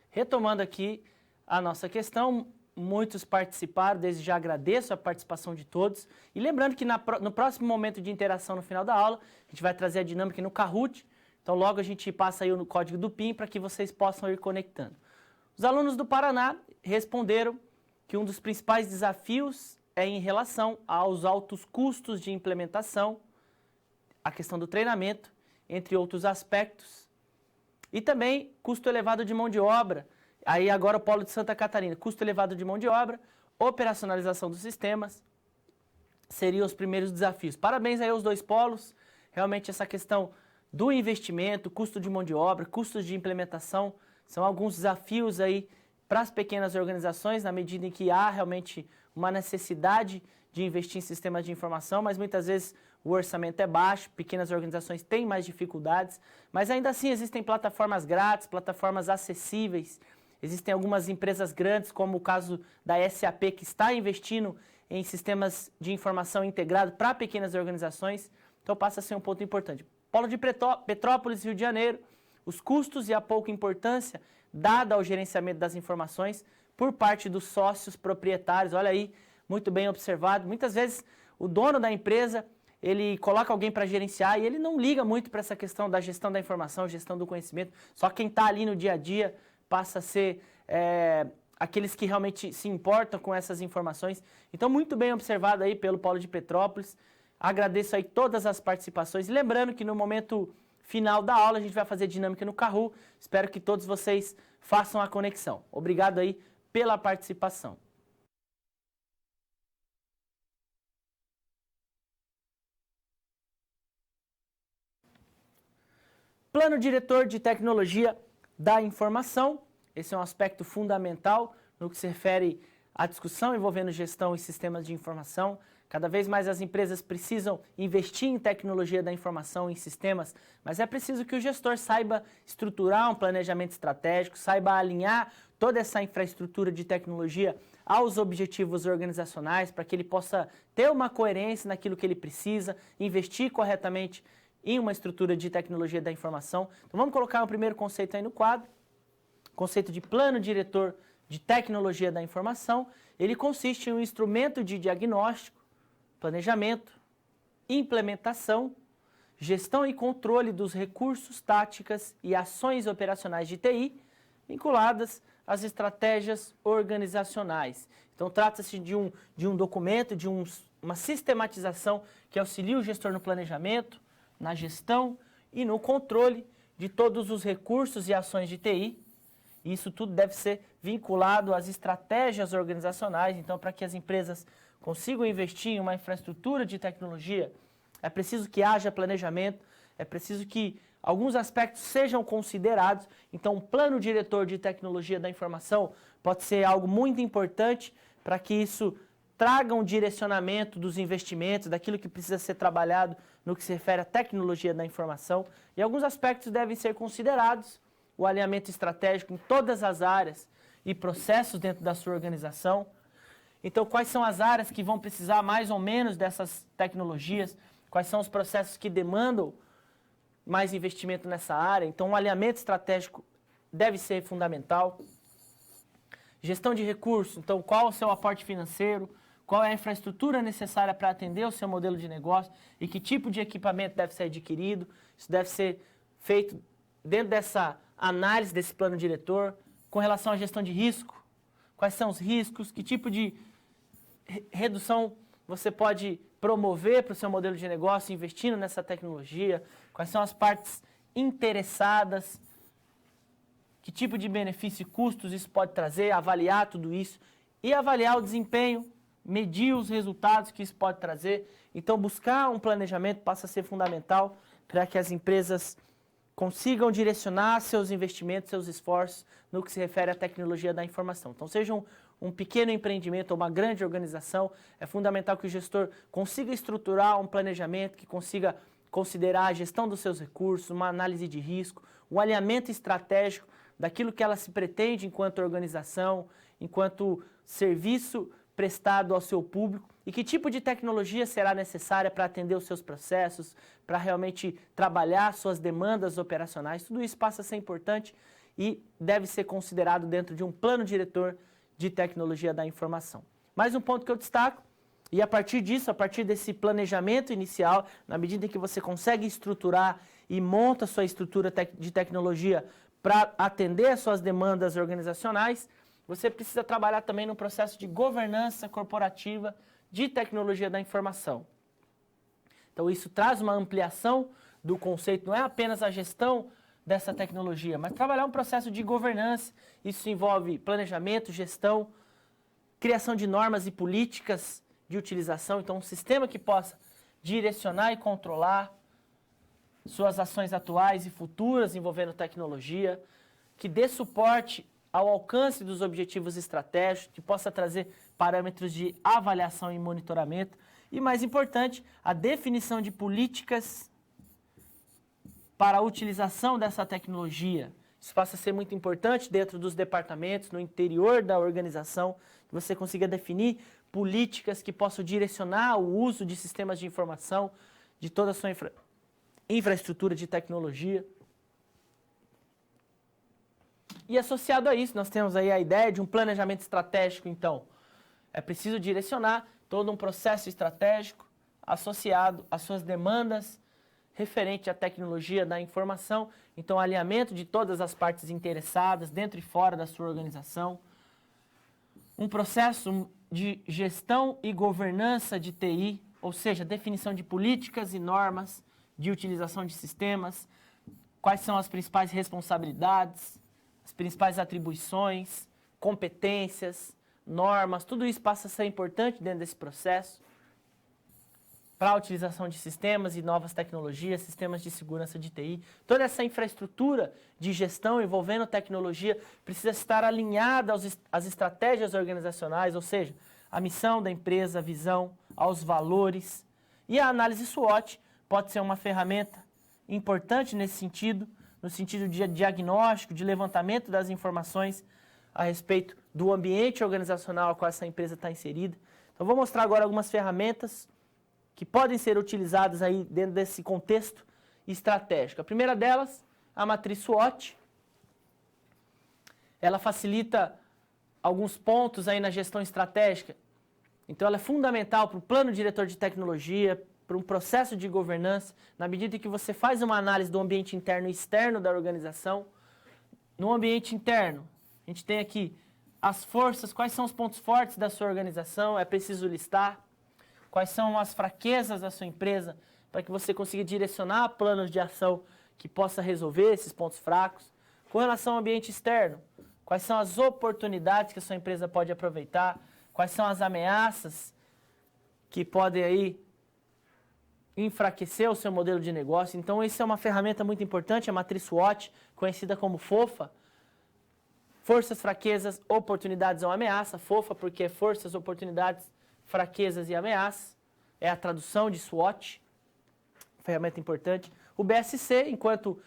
Retomando aqui a nossa questão, muitos participaram, desde já agradeço a participação de todos. E lembrando que no próximo momento de interação no final da aula, a gente vai trazer a dinâmica no Kahoot. Então logo a gente passa aí no código do PIN para que vocês possam ir conectando. Os alunos do Paraná responderam que um dos principais desafios é em relação aos altos custos de implementação, a questão do treinamento, entre outros aspectos, e também custo elevado de mão de obra. Aí agora o Polo de Santa Catarina, custo elevado de mão de obra, operacionalização dos sistemas, seriam os primeiros desafios. Parabéns aí aos dois polos, realmente essa questão do investimento, custo de mão de obra, custos de implementação, são alguns desafios aí para as pequenas organizações, na medida em que há realmente uma necessidade de investir em sistemas de informação, mas muitas vezes o orçamento é baixo, pequenas organizações têm mais dificuldades, mas ainda assim existem plataformas grátis, plataformas acessíveis, existem algumas empresas grandes, como o caso da SAP, que está investindo em sistemas de informação integrado para pequenas organizações, então passa a ser um ponto importante. Polo de Petrópolis, Rio de Janeiro, os custos e a pouca importância dada ao gerenciamento das informações por parte dos sócios proprietários. Olha aí, muito bem observado. Muitas vezes o dono da empresa, ele coloca alguém para gerenciar e ele não liga muito para essa questão da gestão da informação, gestão do conhecimento. Só quem está ali no dia a dia passa a ser aqueles que realmente se importam com essas informações. Então, muito bem observado aí pelo Polo de Petrópolis. Agradeço aí todas as participações. Lembrando que no momento final da aula a gente vai fazer dinâmica no Kahoot. Espero que todos vocês façam a conexão. Obrigado aí pela participação. Plano diretor de tecnologia da informação. Esse é um aspecto fundamental no que se refere à discussão envolvendo gestão e sistemas de informação. Cada vez mais as empresas precisam investir em tecnologia da informação, em sistemas, mas é preciso que o gestor saiba estruturar um planejamento estratégico, saiba alinhar toda essa infraestrutura de tecnologia aos objetivos organizacionais, para que ele possa ter uma coerência naquilo que ele precisa, investir corretamente em uma estrutura de tecnologia da informação. Então vamos colocar o primeiro conceito aí no quadro, conceito de plano diretor de tecnologia da informação. Ele consiste em um instrumento de diagnóstico, planejamento, implementação, gestão e controle dos recursos, táticas e ações operacionais de TI vinculadas às estratégias organizacionais. Então, trata-se de um documento, de uma sistematização que auxilia o gestor no planejamento, na gestão e no controle de todos os recursos e ações de TI. E isso tudo deve ser vinculado às estratégias organizacionais. Então, para que as empresas consigam investir em uma infraestrutura de tecnologia, é preciso que haja planejamento, é preciso que alguns aspectos sejam considerados. Então, um plano diretor de tecnologia da informação pode ser algo muito importante para que isso traga um direcionamento dos investimentos, daquilo que precisa ser trabalhado no que se refere à tecnologia da informação. E alguns aspectos devem ser considerados: o alinhamento estratégico em todas as áreas e processos dentro da sua organização. Então, quais são as áreas que vão precisar mais ou menos dessas tecnologias? Quais são os processos que demandam mais investimento nessa área? Então, o alinhamento estratégico deve ser fundamental. Gestão de recursos. Então, qual o seu aporte financeiro? Qual é a infraestrutura necessária para atender o seu modelo de negócio? E que tipo de equipamento deve ser adquirido? Isso deve ser feito dentro dessa análise desse plano diretor. Com relação à gestão de risco, quais são os riscos? Que tipo de redução você pode promover para o seu modelo de negócio investindo nessa tecnologia? Quais são as partes interessadas? Que tipo de benefício e custos isso pode trazer? Avaliar tudo isso e avaliar o desempenho, medir os resultados que isso pode trazer. Então, buscar um planejamento passa a ser fundamental para que as empresas consigam direcionar seus investimentos, seus esforços no que se refere à tecnologia da informação. Então, seja um pequeno empreendimento ou uma grande organização, é fundamental que o gestor consiga estruturar um planejamento, que consiga considerar a gestão dos seus recursos, uma análise de risco, um alinhamento estratégico daquilo que ela se pretende enquanto organização, enquanto serviço prestado ao seu público, e que tipo de tecnologia será necessária para atender os seus processos, para realmente trabalhar suas demandas operacionais. Tudo isso passa a ser importante e deve ser considerado dentro de um plano diretor de tecnologia da informação. Mais um ponto que eu destaco, e a partir disso, a partir desse planejamento inicial, na medida em que você consegue estruturar e monta sua estrutura de tecnologia para atender às suas demandas organizacionais, você precisa trabalhar também no processo de governança corporativa de tecnologia da informação. Então isso traz uma ampliação do conceito, não é apenas a gestão dessa tecnologia, mas trabalhar um processo de governança. Isso envolve planejamento, gestão, criação de normas e políticas de utilização, então um sistema que possa direcionar e controlar suas ações atuais e futuras envolvendo tecnologia, que dê suporte ao alcance dos objetivos estratégicos, que possa trazer parâmetros de avaliação e monitoramento e, mais importante, a definição de políticas para a utilização dessa tecnologia. Isso passa a ser muito importante dentro dos departamentos, no interior da organização, que você consiga definir políticas que possam direcionar o uso de sistemas de informação, de toda a sua infraestrutura de tecnologia. E associado a isso, nós temos aí a ideia de um planejamento estratégico, então. É preciso direcionar todo um processo estratégico associado às suas demandas referente à tecnologia da informação, então alinhamento de todas as partes interessadas dentro e fora da sua organização, um processo de gestão e governança de TI, ou seja, definição de políticas e normas de utilização de sistemas, quais são as principais responsabilidades, as principais atribuições, competências, normas, tudo isso passa a ser importante dentro desse processo para a utilização de sistemas e novas tecnologias, sistemas de segurança de TI. Toda essa infraestrutura de gestão envolvendo tecnologia precisa estar alinhada às estratégias organizacionais, ou seja, a missão da empresa, a visão, aos valores. E a análise SWOT pode ser uma ferramenta importante nesse sentido, no sentido de diagnóstico, de levantamento das informações a respeito do ambiente organizacional a qual essa empresa está inserida. Então, vou mostrar agora algumas ferramentas que podem ser utilizadas aí dentro desse contexto estratégico. A primeira delas, a matriz SWOT. Ela facilita alguns pontos aí na gestão estratégica. Então, ela é fundamental para o plano diretor de tecnologia, para um processo de governança, na medida em que você faz uma análise do ambiente interno e externo da organização. No ambiente interno, a gente tem aqui as forças, quais são os pontos fortes da sua organização, é preciso listar. Quais são as fraquezas da sua empresa, para que você consiga direcionar planos de ação que possa resolver esses pontos fracos. Com relação ao ambiente externo, quais são as oportunidades que a sua empresa pode aproveitar, quais são as ameaças que podem aí enfraquecer o seu modelo de negócio. Então, isso é uma ferramenta muito importante, a matriz SWOT, conhecida como FOFA. Forças, fraquezas, oportunidades ou ameaça. FOFA porque é forças, oportunidades, fraquezas e ameaças. É a tradução de SWOT, ferramenta importante. O BSC, enquanto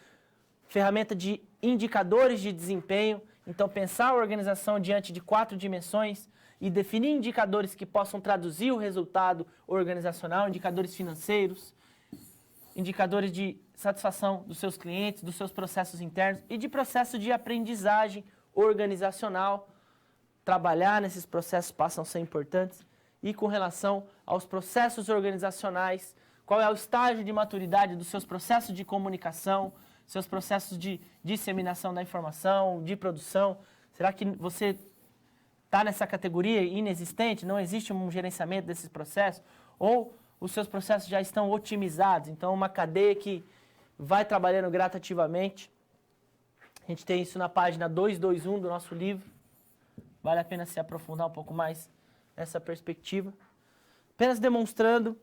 ferramenta de indicadores de desempenho. Então, pensar a organização diante de 4 dimensões e definir indicadores que possam traduzir o resultado organizacional, indicadores financeiros, indicadores de satisfação dos seus clientes, dos seus processos internos e de processo de aprendizagem organizacional. Trabalhar nesses processos passam a ser importantes. E com relação aos processos organizacionais, qual é o estágio de maturidade dos seus processos de comunicação, seus processos de disseminação da informação, de produção. Será que você está nessa categoria inexistente, não existe um gerenciamento desses processos? Ou os seus processos já estão otimizados? Então, uma cadeia que vai trabalhando gradativamente. A gente tem isso na página 221 do nosso livro. Vale a pena se aprofundar um pouco mais nessa perspectiva. Apenas demonstrando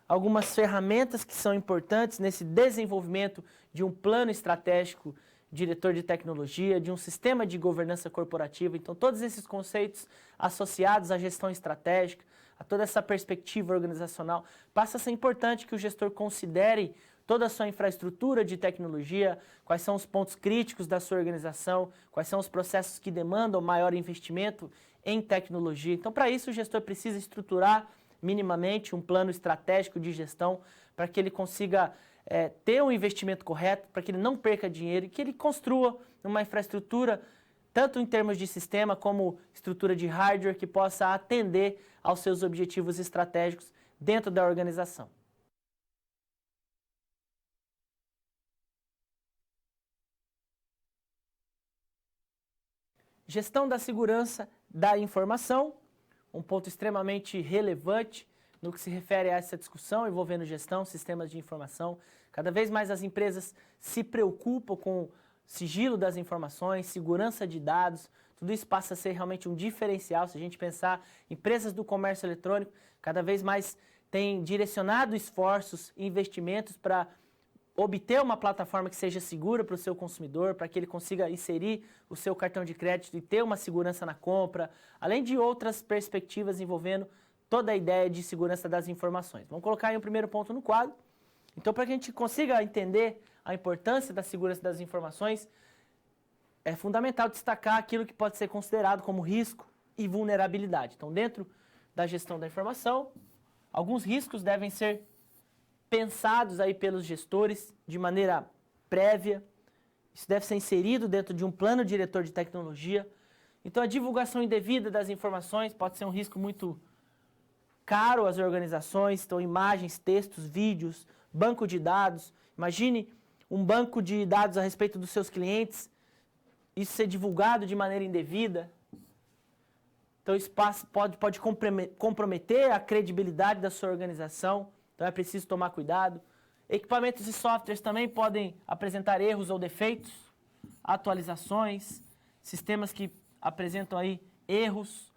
algumas ferramentas que são importantes nesse desenvolvimento de um plano estratégico, diretor de tecnologia, de um sistema de governança corporativa. Então, todos esses conceitos associados à gestão estratégica, a toda essa perspectiva organizacional, passa a ser importante que o gestor considere toda a sua infraestrutura de tecnologia, quais são os pontos críticos da sua organização, quais são os processos que demandam maior investimento em tecnologia. Então, para isso, o gestor precisa estruturar minimamente um plano estratégico de gestão para que ele consiga ter um investimento correto, para que ele não perca dinheiro e que ele construa uma infraestrutura, tanto em termos de sistema como estrutura de hardware, que possa atender aos seus objetivos estratégicos dentro da organização. Gestão da segurança da informação, um ponto extremamente relevante no que se refere a essa discussão envolvendo gestão, sistemas de informação. Cada vez mais as empresas se preocupam com sigilo das informações, segurança de dados, tudo isso passa a ser realmente um diferencial. Se a gente pensar, empresas do comércio eletrônico cada vez mais têm direcionado esforços e investimentos para obter uma plataforma que seja segura para o seu consumidor, para que ele consiga inserir o seu cartão de crédito e ter uma segurança na compra, além de outras perspectivas envolvendo toda a ideia de segurança das informações. Vamos colocar aí um primeiro ponto no quadro. Então, para que a gente consiga entender a importância da segurança das informações, é fundamental destacar aquilo que pode ser considerado como risco e vulnerabilidade. Então, dentro da gestão da informação, alguns riscos devem ser pensados aí pelos gestores de maneira prévia. Isso deve ser inserido dentro de um plano diretor de tecnologia. Então, a divulgação indevida das informações pode ser um risco muito caro às organizações. Então, imagens, textos, vídeos, banco de dados. Imagine um banco de dados a respeito dos seus clientes, isso ser divulgado de maneira indevida. Então, isso pode comprometer a credibilidade da sua organização. Então, é preciso tomar cuidado. Equipamentos e softwares também podem apresentar erros ou defeitos, atualizações, sistemas que apresentam aí erros.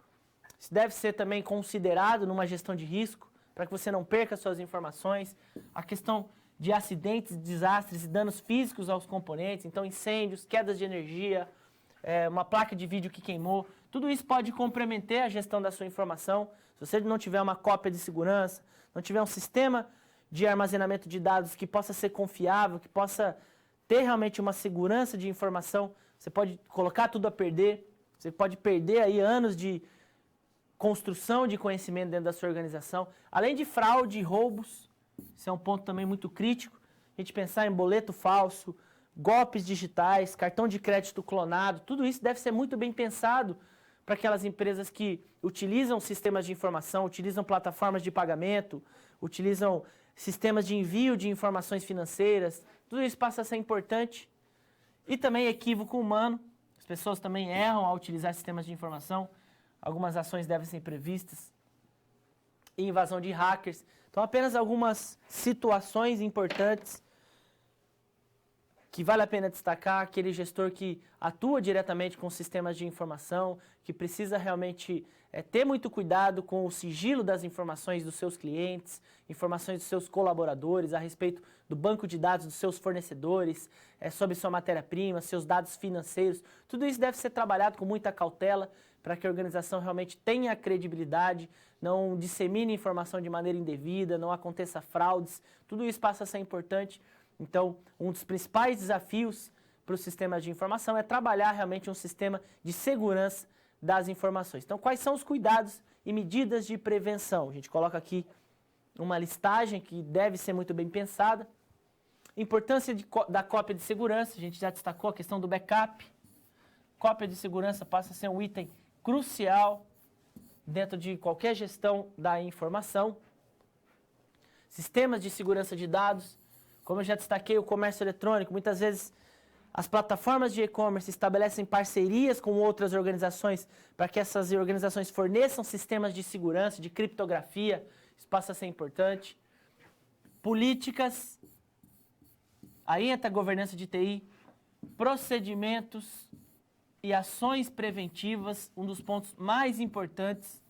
Isso deve ser também considerado numa gestão de risco, para que você não perca suas informações. A questão de acidentes, desastres e danos físicos aos componentes, então incêndios, quedas de energia, uma placa de vídeo que queimou, tudo isso pode comprometer a gestão da sua informação. Se você não tiver uma cópia de segurança, não tiver um sistema de armazenamento de dados que possa ser confiável, que possa ter realmente uma segurança de informação, você pode colocar tudo a perder, você pode perder aí anos de construção de conhecimento dentro da sua organização, além de fraude e roubos. Isso é um ponto também muito crítico. A gente pensar em boleto falso, golpes digitais, cartão de crédito clonado, tudo isso deve ser muito bem pensado para aquelas empresas que utilizam sistemas de informação, utilizam plataformas de pagamento, utilizam sistemas de envio de informações financeiras. Tudo isso passa a ser importante. E também equívoco humano. As pessoas também erram ao utilizar sistemas de informação. Algumas ações devem ser previstas. E invasão de hackers. Então, apenas algumas situações importantes que vale a pena destacar. Aquele gestor que atua diretamente com sistemas de informação, que precisa realmente ter muito cuidado com o sigilo das informações dos seus clientes, informações dos seus colaboradores, a respeito do banco de dados dos seus fornecedores, sobre sua matéria-prima, seus dados financeiros. Tudo isso deve ser trabalhado com muita cautela para que a organização realmente tenha credibilidade, não dissemine informação de maneira indevida, não aconteça fraudes. Tudo isso passa a ser importante. Então, um dos principais desafios para os sistemas de informação é trabalhar realmente um sistema de segurança das informações. Então, quais são os cuidados e medidas de prevenção? A gente coloca aqui uma listagem que deve ser muito bem pensada. Importância da cópia de segurança, a gente já destacou a questão do backup. Cópia de segurança passa a ser um item crucial dentro de qualquer gestão da informação. Sistemas de segurança de dados, como eu já destaquei, o comércio eletrônico, muitas vezes as plataformas de e-commerce estabelecem parcerias com outras organizações para que essas organizações forneçam sistemas de segurança, de criptografia. Isso passa a ser importante. Políticas, aí entra a governança de TI, procedimentos e ações preventivas. Um dos pontos mais importantes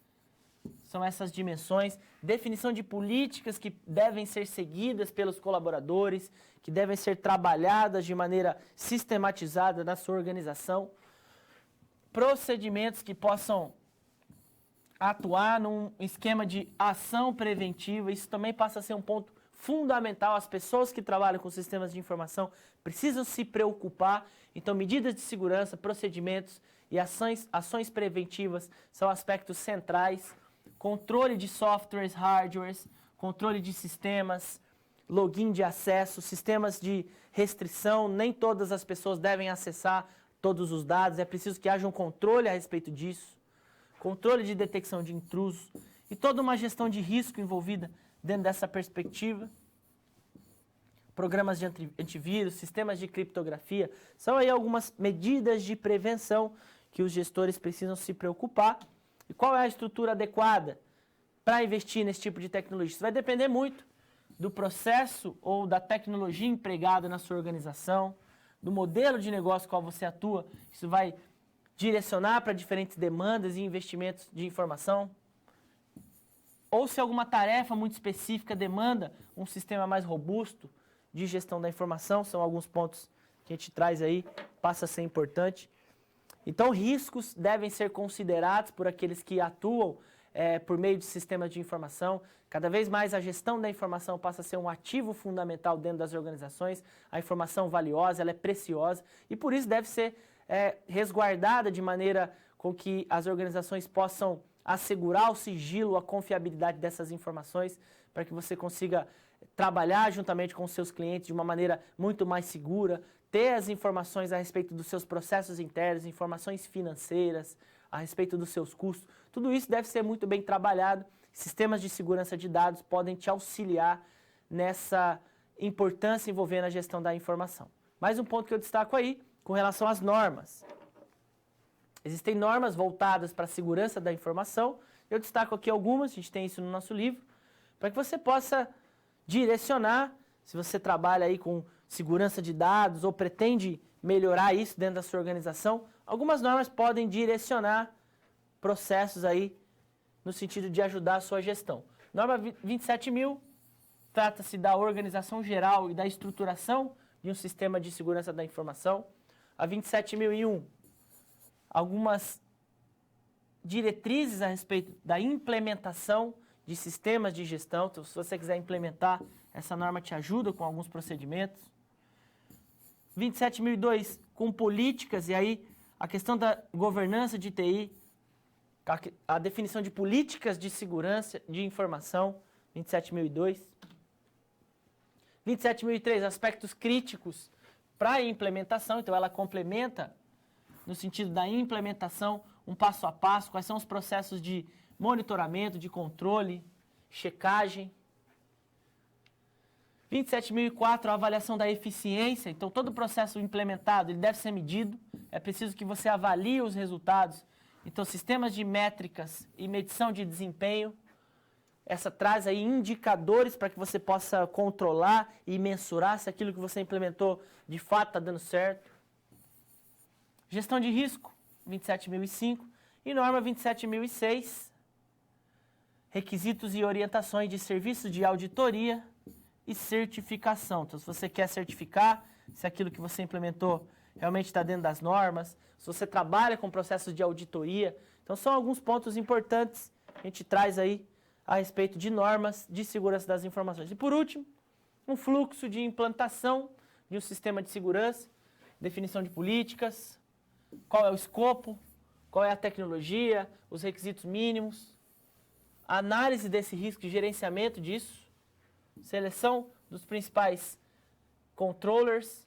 são essas dimensões. Definição de políticas que devem ser seguidas pelos colaboradores, que devem ser trabalhadas de maneira sistematizada na sua organização. Procedimentos que possam atuar num esquema de ação preventiva. Isso também passa a ser um ponto fundamental. As pessoas que trabalham com sistemas de informação precisam se preocupar. Então, medidas de segurança, procedimentos e ações preventivas são aspectos centrais. Controle de softwares, hardwares, controle de sistemas, login de acesso, sistemas de restrição, nem todas as pessoas devem acessar todos os dados, é preciso que haja um controle a respeito disso, controle de detecção de intrusos e toda uma gestão de risco envolvida dentro dessa perspectiva. Programas de antivírus, sistemas de criptografia, são aí algumas medidas de prevenção que os gestores precisam se preocupar. E qual é a estrutura adequada para investir nesse tipo de tecnologia? Isso vai depender muito do processo ou da tecnologia empregada na sua organização, do modelo de negócio qual você atua. Isso vai direcionar para diferentes demandas e investimentos de informação. Ou se alguma tarefa muito específica demanda um sistema mais robusto de gestão da informação, são alguns pontos que a gente traz aí, passa a ser importante. Então, riscos devem ser considerados por aqueles que atuam por meio de sistemas de informação. Cada vez mais a gestão da informação passa a ser um ativo fundamental dentro das organizações. A informação valiosa, ela é preciosa e por isso deve ser resguardada de maneira com que as organizações possam assegurar o sigilo, a confiabilidade dessas informações, para que você consiga trabalhar juntamente com os seus clientes de uma maneira muito mais segura, ter as informações a respeito dos seus processos internos, informações financeiras, a respeito dos seus custos. Tudo isso deve ser muito bem trabalhado. Sistemas de segurança de dados podem te auxiliar nessa importância envolvendo a gestão da informação. Mais um ponto que eu destaco aí, com relação às normas. Existem normas voltadas para a segurança da informação. Eu destaco aqui algumas, a gente tem isso no nosso livro, para que você possa direcionar, se você trabalha aí com segurança de dados ou pretende melhorar isso dentro da sua organização, algumas normas podem direcionar processos aí no sentido de ajudar a sua gestão. Norma 27.000 trata-se da organização geral e da estruturação de um sistema de segurança da informação. A 27.001, algumas diretrizes a respeito da implementação de sistemas de gestão. Então, se você quiser implementar, essa norma te ajuda com alguns procedimentos. 27.002, com políticas, e aí a questão da governança de TI, a definição de políticas de segurança de informação, 27.002. 27.003, aspectos críticos para a implementação, então ela complementa no sentido da implementação, um passo a passo, quais são os processos de monitoramento, de controle, checagem. 27.004, a avaliação da eficiência. Então, todo o processo implementado ele deve ser medido. É preciso que você avalie os resultados. Então, sistemas de métricas e medição de desempenho. Essa traz aí indicadores para que você possa controlar e mensurar se aquilo que você implementou de fato está dando certo. Gestão de risco, 27.005. E norma 27.006, requisitos e orientações de serviços de auditoria e certificação. Então, se você quer certificar se aquilo que você implementou realmente está dentro das normas, se você trabalha com processos de auditoria. Então, são alguns pontos importantes que a gente traz aí a respeito de normas de segurança das informações. E, por último, um fluxo de implantação de um sistema de segurança, definição de políticas, qual é o escopo, qual é a tecnologia, os requisitos mínimos, análise desse risco e gerenciamento disso, seleção dos principais controllers,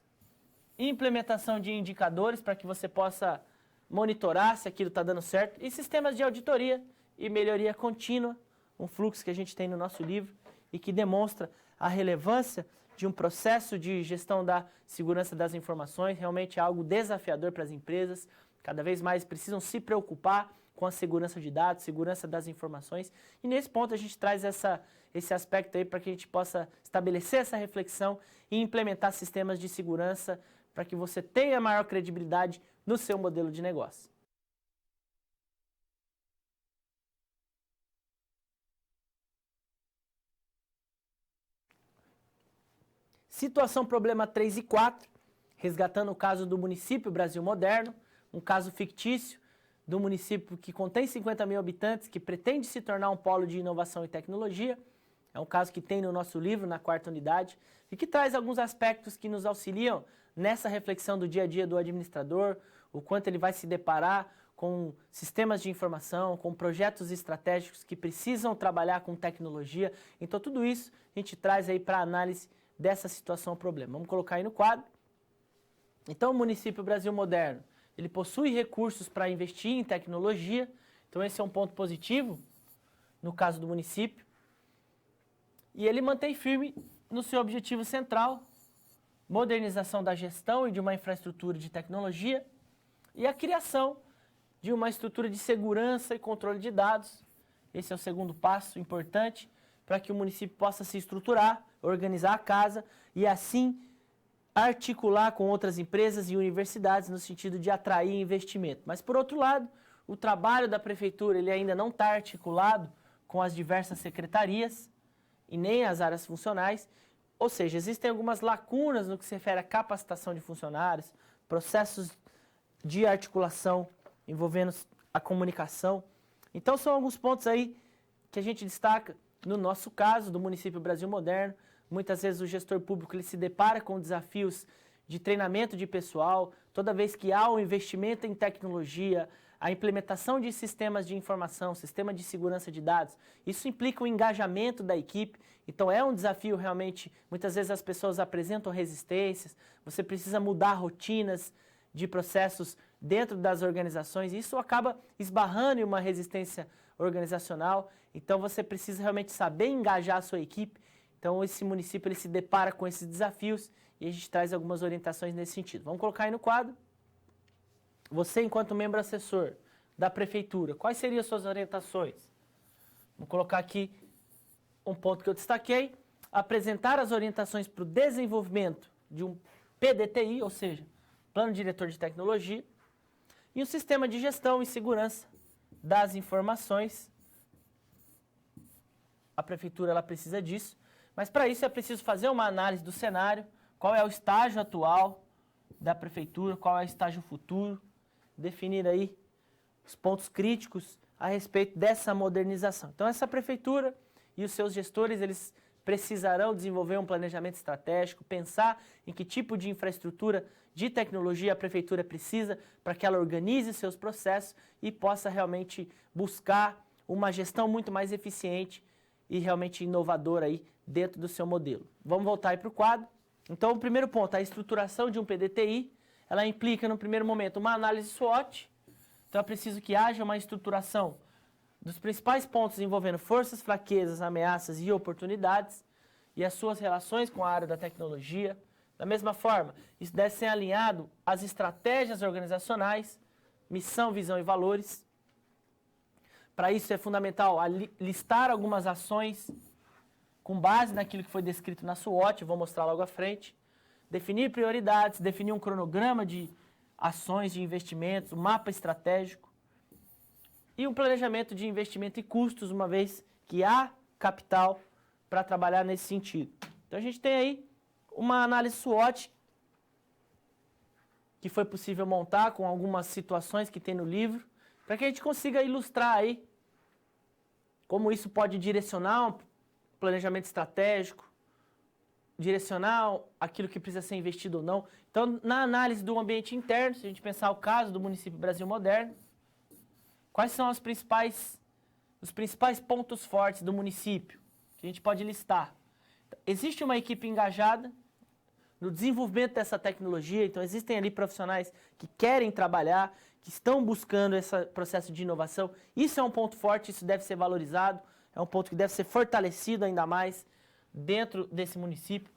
implementação de indicadores para que você possa monitorar se aquilo está dando certo e sistemas de auditoria e melhoria contínua, um fluxo que a gente tem no nosso livro e que demonstra a relevância de um processo de gestão da segurança das informações. Realmente é algo desafiador para as empresas, cada vez mais precisam se preocupar com a segurança de dados, segurança das informações. E nesse ponto a gente traz esse aspecto aí para que a gente possa estabelecer essa reflexão e implementar sistemas de segurança para que você tenha maior credibilidade no seu modelo de negócio. Situação problema 3 e 4, resgatando o caso do município Brasil Moderno, um caso fictício do município que contém 50 mil habitantes, que pretende se tornar um polo de inovação e tecnologia. É um caso que tem no nosso livro, na 4ª unidade, e que traz alguns aspectos que nos auxiliam nessa reflexão do dia a dia do administrador, o quanto ele vai se deparar com sistemas de informação, com projetos estratégicos que precisam trabalhar com tecnologia. Então, tudo isso a gente traz aí para análise dessa situação problema. Vamos colocar aí no quadro. Então, o município Brasil Moderno, ele possui recursos para investir em tecnologia. Então, esse é um ponto positivo no caso do município. E ele mantém firme no seu objetivo central, modernização da gestão e de uma infraestrutura de tecnologia e a criação de uma estrutura de segurança e controle de dados. Esse é o segundo passo importante para que o município possa se estruturar, organizar a casa e assim articular com outras empresas e universidades no sentido de atrair investimento. Mas, por outro lado, o trabalho da prefeitura ele ainda não está articulado com as diversas secretarias e nem as áreas funcionais, ou seja, existem algumas lacunas no que se refere à capacitação de funcionários, processos de articulação envolvendo a comunicação. Então, são alguns pontos aí que a gente destaca no nosso caso do município Brasil Moderno. Muitas vezes o gestor público ele se depara com desafios de treinamento de pessoal, toda vez que há um investimento em tecnologia, a implementação de sistemas de informação, sistema de segurança de dados, isso implica o engajamento da equipe, então é um desafio realmente, muitas vezes as pessoas apresentam resistências, você precisa mudar rotinas de processos dentro das organizações, e isso acaba esbarrando em uma resistência organizacional, então você precisa realmente saber engajar a sua equipe. Então esse município ele se depara com esses desafios e a gente traz algumas orientações nesse sentido. Vamos colocar aí no quadro. Você, enquanto membro assessor da prefeitura, quais seriam as suas orientações? Vamos colocar aqui um ponto que eu destaquei. Apresentar as orientações para o desenvolvimento de um PDTI, ou seja, Plano Diretor de Tecnologia, e um sistema de gestão e segurança das informações. A prefeitura ela precisa disso, mas para isso é preciso fazer uma análise do cenário, qual é o estágio atual da prefeitura, qual é o estágio futuro, definir aí os pontos críticos a respeito dessa modernização. Então essa prefeitura e os seus gestores, eles precisarão desenvolver um planejamento estratégico, pensar em que tipo de infraestrutura de tecnologia a prefeitura precisa para que ela organize seus processos e possa realmente buscar uma gestão muito mais eficiente e realmente inovadora aí dentro do seu modelo. Vamos voltar aí para o quadro. Então, o primeiro ponto, a estruturação de um PDTI, ela implica, no primeiro momento, uma análise SWOT. Então, é preciso que haja uma estruturação dos principais pontos envolvendo forças, fraquezas, ameaças e oportunidades e as suas relações com a área da tecnologia. Da mesma forma, isso deve ser alinhado às estratégias organizacionais, missão, visão e valores. Para isso é fundamental listar algumas ações com base naquilo que foi descrito na SWOT, vou mostrar logo à frente. Definir prioridades, definir um cronograma de ações de investimentos, um mapa estratégico e um planejamento de investimento e custos, uma vez que há capital para trabalhar nesse sentido. Então a gente tem aí uma análise SWOT que foi possível montar com algumas situações que tem no livro, para que a gente consiga ilustrar aí como isso pode direcionar um planejamento estratégico, direcionar aquilo que precisa ser investido ou não. Então, na análise do ambiente interno, se a gente pensar o caso do município Brasil Moderno, quais são os principais pontos fortes do município que a gente pode listar? Existe uma equipe engajada no desenvolvimento dessa tecnologia, então existem ali profissionais que querem trabalhar, que estão buscando esse processo de inovação. Isso é um ponto forte, isso deve ser valorizado, é um ponto que deve ser fortalecido ainda mais dentro desse município.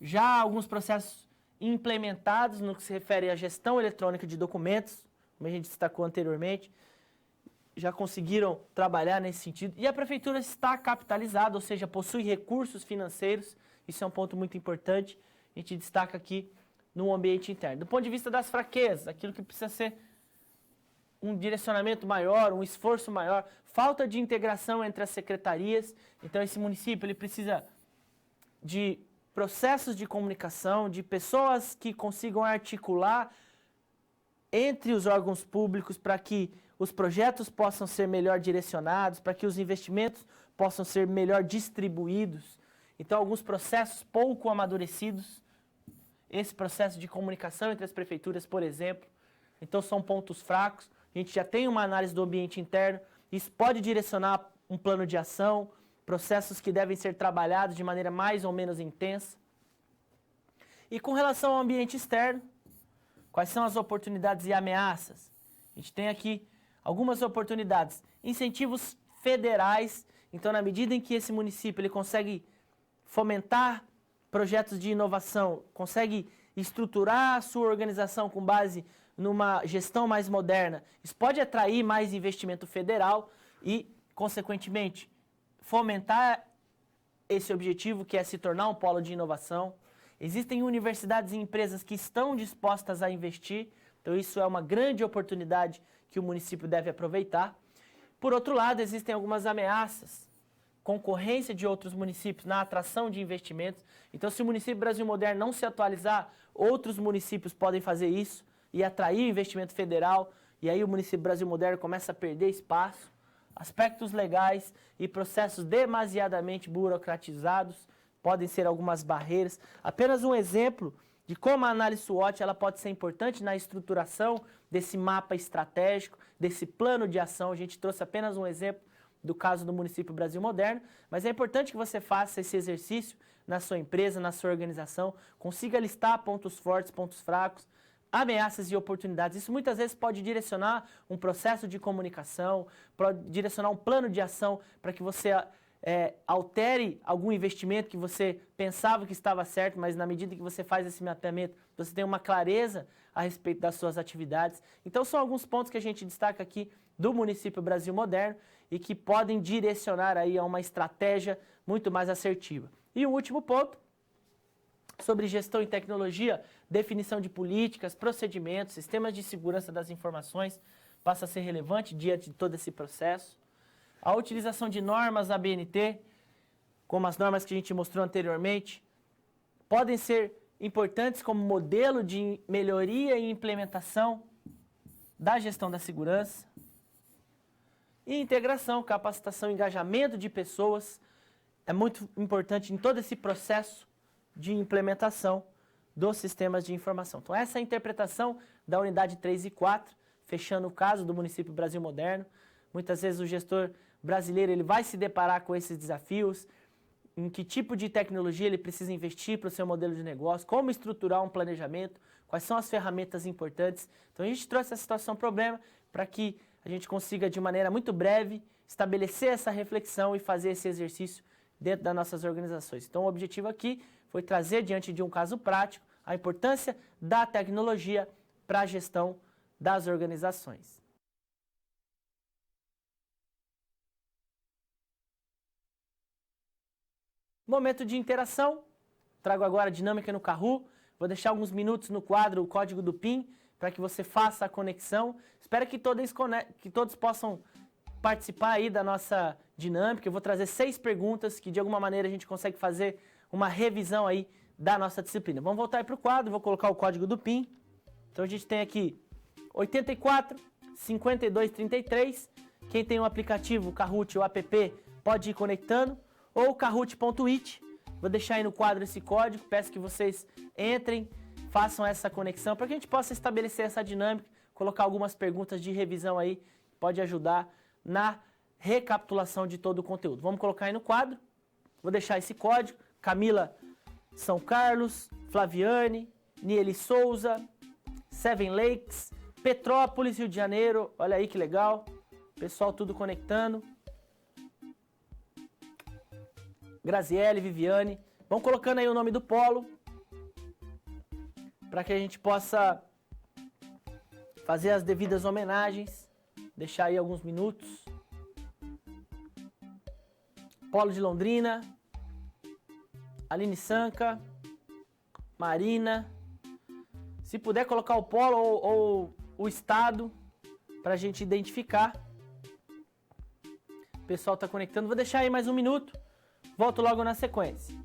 Já há alguns processos implementados no que se refere à gestão eletrônica de documentos, como a gente destacou anteriormente, já conseguiram trabalhar nesse sentido. E a prefeitura está capitalizada, ou seja, possui recursos financeiros, isso é um ponto muito importante, a gente destaca aqui no ambiente interno. Do ponto de vista das fraquezas, aquilo que precisa ser um direcionamento maior, um esforço maior, falta de integração entre as secretarias. Então esse município ele precisa de processos de comunicação, de pessoas que consigam articular entre os órgãos públicos para que os projetos possam ser melhor direcionados, para que os investimentos possam ser melhor distribuídos. Então alguns processos pouco amadurecidos, esse processo de comunicação entre as prefeituras, por exemplo, então são pontos fracos. a gente já tem uma análise do ambiente interno, isso pode direcionar um plano de ação, processos que devem ser trabalhados de maneira mais ou menos intensa. E com relação ao ambiente externo, quais são as oportunidades e ameaças? A gente tem aqui algumas oportunidades. Incentivos federais, então na medida em que esse município ele consegue fomentar projetos de inovação, consegue estruturar a sua organização com base numa gestão mais moderna, isso pode atrair mais investimento federal e, consequentemente, fomentar esse objetivo que é se tornar um polo de inovação. Existem universidades e empresas que estão dispostas a investir, então isso é uma grande oportunidade que o município deve aproveitar. Por outro lado, existem algumas ameaças, concorrência de outros municípios na atração de investimentos. Então, se o município Brasil Moderno não se atualizar, outros municípios podem fazer isso e atrair o investimento federal, e aí o município Brasil Moderno começa a perder espaço. Aspectos legais e processos demasiadamente burocratizados podem ser algumas barreiras. Apenas um exemplo de como a análise SWOT ela pode ser importante na estruturação desse mapa estratégico, desse plano de ação. A gente trouxe apenas um exemplo do caso do município Brasil Moderno, mas é importante que você faça esse exercício na sua empresa, na sua organização, consiga listar pontos fortes, pontos fracos, ameaças e oportunidades. Isso muitas vezes pode direcionar um processo de comunicação, pode direcionar um plano de ação para que você altere algum investimento que você pensava que estava certo, mas na medida que você faz esse mapeamento, você tem uma clareza a respeito das suas atividades. Então são alguns pontos que a gente destaca aqui do município Brasil Moderno e que podem direcionar aí a uma estratégia muito mais assertiva. E o último ponto, sobre gestão e tecnologia, definição de políticas, procedimentos, sistemas de segurança das informações, passa a ser relevante diante de todo esse processo. A utilização de normas ABNT, como as normas que a gente mostrou anteriormente, podem ser importantes como modelo de melhoria e implementação da gestão da segurança. E integração, capacitação, engajamento de pessoas é muito importante em todo esse processo de implementação dos sistemas de informação. Então essa é a interpretação da unidade 3 e 4, fechando o caso do município Brasil Moderno. Muitas vezes o gestor brasileiro ele vai se deparar com esses desafios, em que tipo de tecnologia ele precisa investir para o seu modelo de negócio, como estruturar um planejamento, quais são as ferramentas importantes. Então a gente trouxe essa situação problema para que a gente consiga de maneira muito breve estabelecer essa reflexão e fazer esse exercício dentro das nossas organizações. Então o objetivo aqui foi trazer diante de um caso prático a importância da tecnologia para a gestão das organizações. Momento de interação, trago agora a dinâmica no Kahoot, vou deixar alguns minutos no quadro o código do PIN para que você faça a conexão. Espero que todos possam participar aí da nossa dinâmica. Eu vou trazer 6 perguntas que de alguma maneira a gente consegue fazer uma revisão aí da nossa disciplina. Vamos voltar aí para o quadro, vou colocar o código do PIN. Então a gente tem aqui 84 52 33. Quem tem o aplicativo Kahoot, o app, pode ir conectando. Ou kahoot.it, vou deixar aí no quadro esse código, peço que vocês entrem, façam essa conexão, para que a gente possa estabelecer essa dinâmica, colocar algumas perguntas de revisão aí, que pode ajudar na recapitulação de todo o conteúdo. Vamos colocar aí no quadro, vou deixar esse código, Camila São Carlos, Flaviane, Nieli Souza, Seven Lakes, Petrópolis, Rio de Janeiro, olha aí que legal, pessoal tudo conectando. Graziele, Viviane, vão colocando aí o nome do polo para que a gente possa fazer as devidas homenagens, deixar aí alguns minutos. Polo de Londrina, Aline Sanca, Marina, se puder colocar o polo ou o estado para a gente identificar. O pessoal está conectando, vou deixar aí mais um minuto. Volto logo na sequência.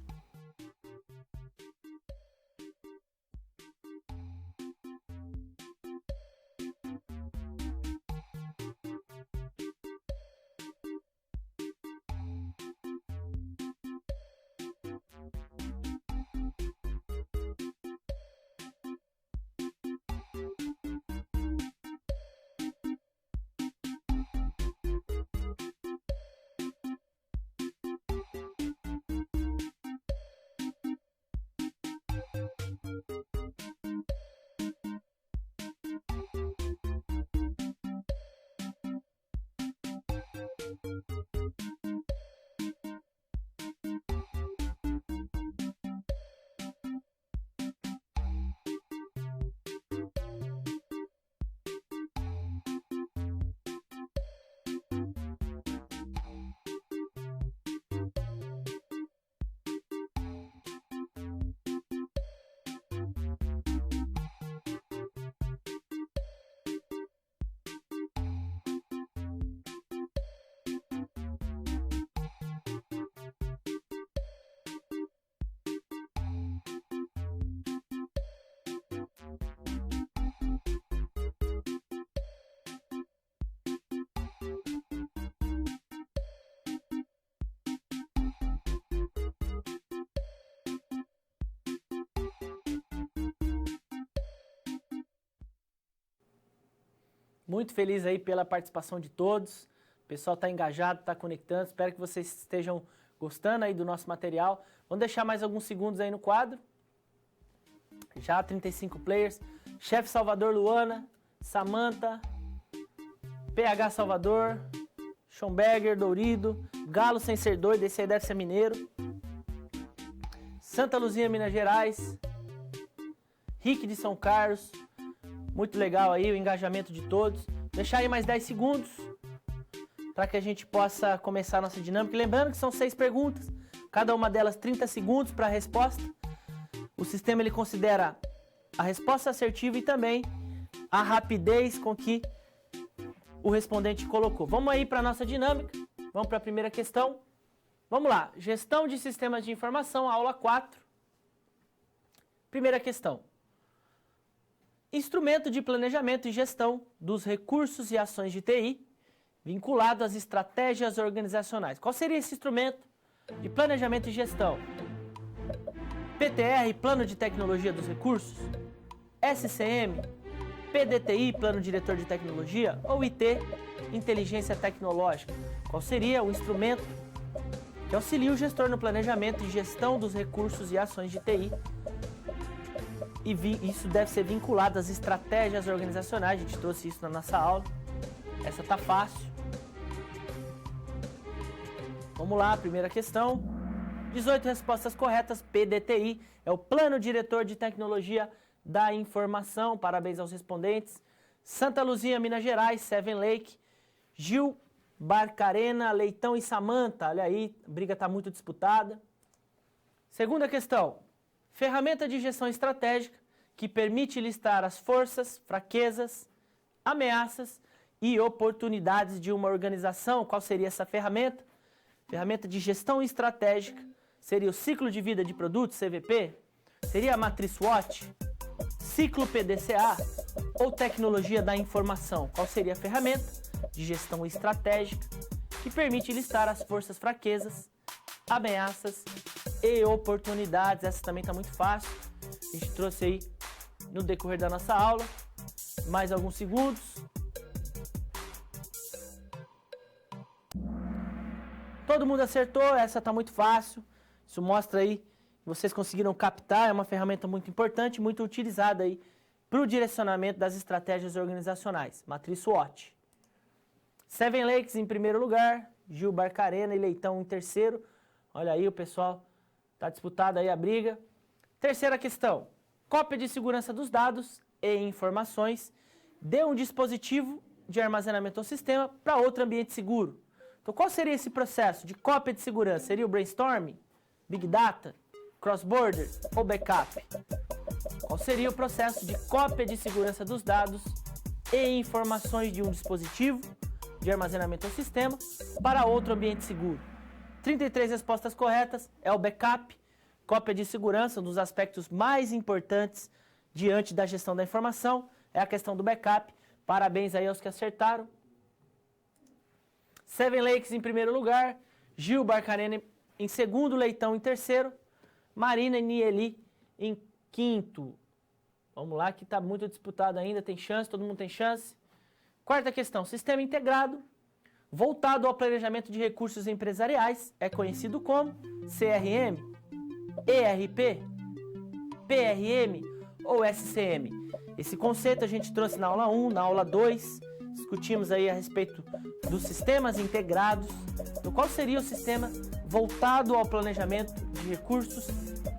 Muito feliz aí pela participação de todos. O pessoal está engajado, está conectando. Espero que vocês estejam gostando aí do nosso material. Vamos deixar mais alguns segundos aí no quadro. Já 35 players. Chefe Salvador Luana, Samantha, PH Salvador, Schomberger, Dourido, Galo Sem Ser Doido, esse aí deve ser mineiro. Santa Luzia, Minas Gerais. Rick de São Carlos. Muito legal aí o engajamento de todos. Deixar aí mais 10 segundos para que a gente possa começar a nossa dinâmica. Lembrando que são 6 perguntas, cada uma delas 30 segundos para a resposta. O sistema ele considera a resposta assertiva e também a rapidez com que o respondente colocou. Vamos aí para a nossa dinâmica. Vamos para a primeira questão. Vamos lá. Gestão de sistemas de informação, aula 4. Primeira questão. Instrumento de planejamento e gestão dos recursos e ações de TI vinculado às estratégias organizacionais. Qual seria esse instrumento de planejamento e gestão? PTR, Plano de Tecnologia dos Recursos? SCM, PDTI, Plano Diretor de Tecnologia? Ou IT, Inteligência Tecnológica? Qual seria o instrumento que auxilia o gestor no planejamento e gestão dos recursos e ações de TI? E isso deve ser vinculado às estratégias organizacionais. A gente trouxe isso na nossa aula. Essa tá fácil. Vamos lá, primeira questão. 18 respostas corretas. PDTI é o Plano Diretor de Tecnologia da Informação. Parabéns aos respondentes. Santa Luzia, Minas Gerais, Seven Lake, Gil, Barcarena, Leitão e Samantha. Olha aí, a briga está muito disputada. Segunda questão. Ferramenta de gestão estratégica que permite listar as forças, fraquezas, ameaças e oportunidades de uma organização. Qual seria essa ferramenta? Ferramenta de gestão estratégica seria o ciclo de vida de produtos, CVP? Seria a matriz SWOT? Ciclo PDCA? Ou tecnologia da informação? Qual seria a ferramenta de gestão estratégica que permite listar as forças, fraquezas, ameaças e oportunidades? Essa também está muito fácil. A gente trouxe aí no decorrer da nossa aula. Mais alguns segundos. Todo mundo acertou, essa está muito fácil. Isso mostra aí que vocês conseguiram captar. É uma ferramenta muito importante, muito utilizada aí para o direcionamento das estratégias organizacionais. Matriz SWOT. Seven Lakes em primeiro lugar, Gil Barcarena e Leitão em terceiro. Olha aí, o pessoal está disputado aí a briga. Terceira questão. Cópia de segurança dos dados e informações de um dispositivo de armazenamento ou sistema para outro ambiente seguro. Então, qual seria esse processo de cópia de segurança? Seria o brainstorming, Big Data, Cross-Border ou Backup? Qual seria o processo de cópia de segurança dos dados e informações de um dispositivo de armazenamento ou sistema para outro ambiente seguro? 33 respostas corretas, é o backup. Cópia de segurança, um dos aspectos mais importantes diante da gestão da informação, é a questão do backup. Parabéns aí aos que acertaram. Seven Lakes em primeiro lugar, Gil Barcarena em segundo, Leitão em terceiro, Marina e Nieli em quinto. Vamos lá, que está muito disputado ainda, tem chance, todo mundo tem chance. Quarta questão, sistema integrado, voltado ao planejamento de recursos empresariais, é conhecido como CRM, ERP, PRM ou SCM. Esse conceito a gente trouxe na aula 1, na aula 2, discutimos aí a respeito dos sistemas integrados. Então, qual seria o sistema voltado ao planejamento de recursos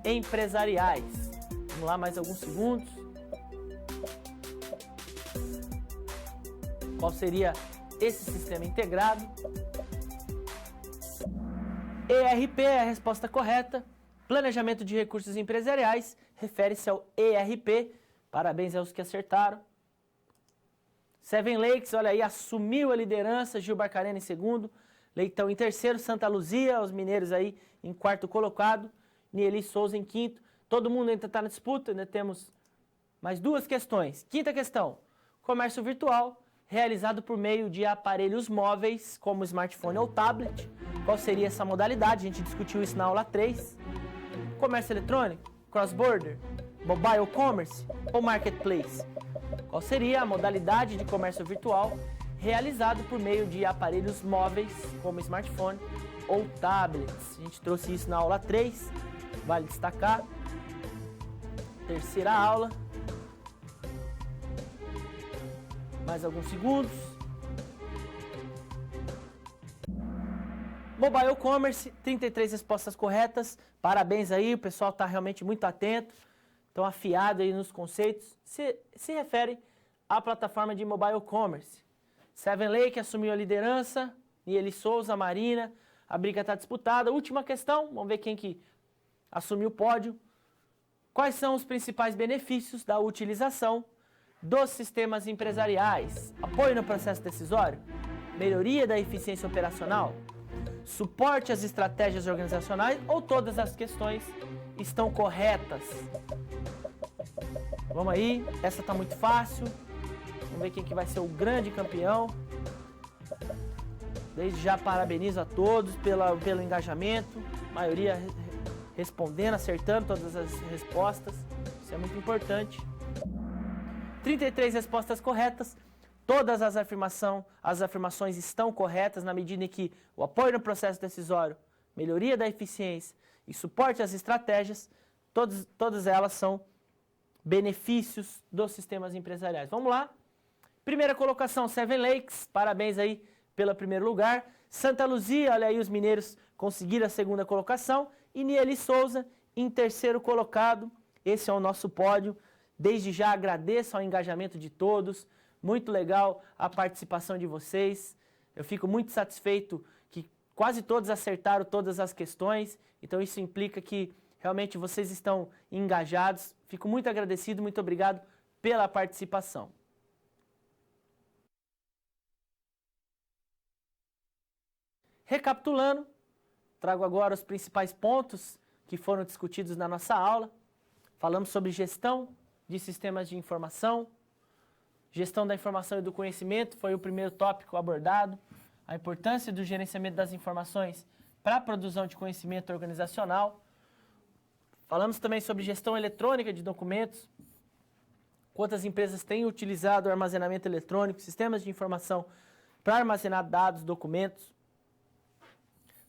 empresariais? Vamos lá, mais alguns segundos. Qual seria esse sistema integrado? ERP é a resposta correta. Planejamento de recursos empresariais refere-se ao ERP. Parabéns aos que acertaram. Seven Lakes, olha aí, assumiu a liderança. Gil Barcarena em segundo, Leitão em terceiro, Santa Luzia, os mineiros aí em quarto colocado, Nieli Souza em quinto. Todo mundo ainda está na disputa, ainda temos mais duas questões. Quinta questão, comércio virtual realizado por meio de aparelhos móveis, como smartphone ou tablet. Qual seria essa modalidade? A gente discutiu isso na aula 3. Comércio eletrônico, cross-border, mobile commerce ou marketplace? Qual seria a modalidade de comércio virtual realizado por meio de aparelhos móveis, como smartphone ou tablets? A gente trouxe isso na aula 3, vale destacar. Terceira aula. Mais alguns segundos. Mobile Commerce, 33 respostas corretas. Parabéns aí, o pessoal está realmente muito atento. Estão afiado aí nos conceitos. Se refere à plataforma de Mobile Commerce. Seven Lake assumiu a liderança. Nieli Souza, Marina. A briga está disputada. Última questão, vamos ver quem que assumiu o pódio. Quais são os principais benefícios da utilização dos sistemas empresariais? Apoio no processo decisório? Melhoria da eficiência operacional? Suporte às estratégias organizacionais? Ou todas as questões estão corretas? Vamos aí, essa está muito fácil. Vamos ver quem que vai ser o grande campeão. Desde já parabenizo a todos pelo engajamento. A maioria respondendo, acertando todas as respostas. Isso é muito importante. 33 respostas corretas. Todas as afirmações estão corretas na medida em que o apoio no processo decisório, melhoria da eficiência e suporte às estratégias, todas elas são benefícios dos sistemas empresariais. Vamos lá. Primeira colocação, Seven Lakes. Parabéns aí pelo primeiro lugar. Santa Luzia, olha aí, os mineiros conseguiram a segunda colocação. E Nieli Souza em terceiro colocado. Esse é o nosso pódio. Desde já agradeço ao engajamento de todos. Muito legal a participação de vocês. Eu fico muito satisfeito que quase todos acertaram todas as questões. Então isso implica que realmente vocês estão engajados. Fico muito agradecido, muito obrigado pela participação. Recapitulando, trago agora os principais pontos que foram discutidos na nossa aula. Falamos sobre gestão de sistemas de informação. Gestão da informação e do conhecimento foi o primeiro tópico abordado. A importância do gerenciamento das informações para a produção de conhecimento organizacional. Falamos também sobre gestão eletrônica de documentos. Quantas empresas têm utilizado o armazenamento eletrônico, sistemas de informação para armazenar dados, documentos.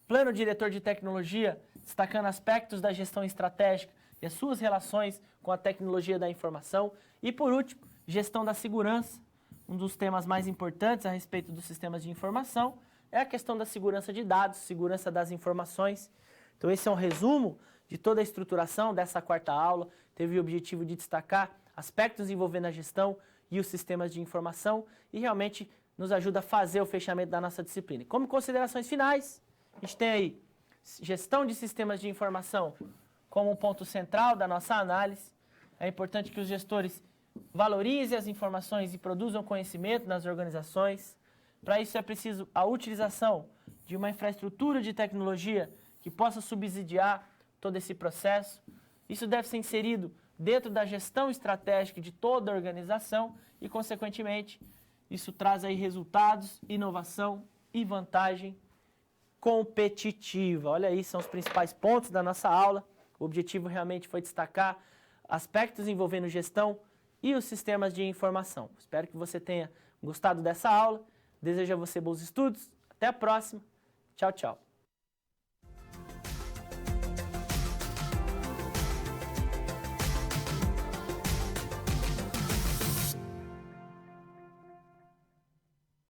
Plano diretor de tecnologia, destacando aspectos da gestão estratégica e as suas relações com a tecnologia da informação. E por último, gestão da segurança, um dos temas mais importantes a respeito dos sistemas de informação, é a questão da segurança de dados, segurança das informações. Então esse é um resumo de toda a estruturação dessa quarta aula. Teve o objetivo de destacar aspectos envolvendo a gestão e os sistemas de informação e realmente nos ajuda a fazer o fechamento da nossa disciplina. Como considerações finais, a gente tem aí gestão de sistemas de informação como um ponto central da nossa análise. É importante que os gestores valorizem as informações e produzam conhecimento nas organizações. Para isso é preciso a utilização de uma infraestrutura de tecnologia que possa subsidiar todo esse processo. Isso deve ser inserido dentro da gestão estratégica de toda a organização e, consequentemente, isso traz aí resultados, inovação e vantagem competitiva. Olha aí, são os principais pontos da nossa aula. O objetivo realmente foi destacar aspectos envolvendo gestão e os sistemas de informação. Espero que você tenha gostado dessa aula. Desejo a você bons estudos. Até a próxima. Tchau, tchau.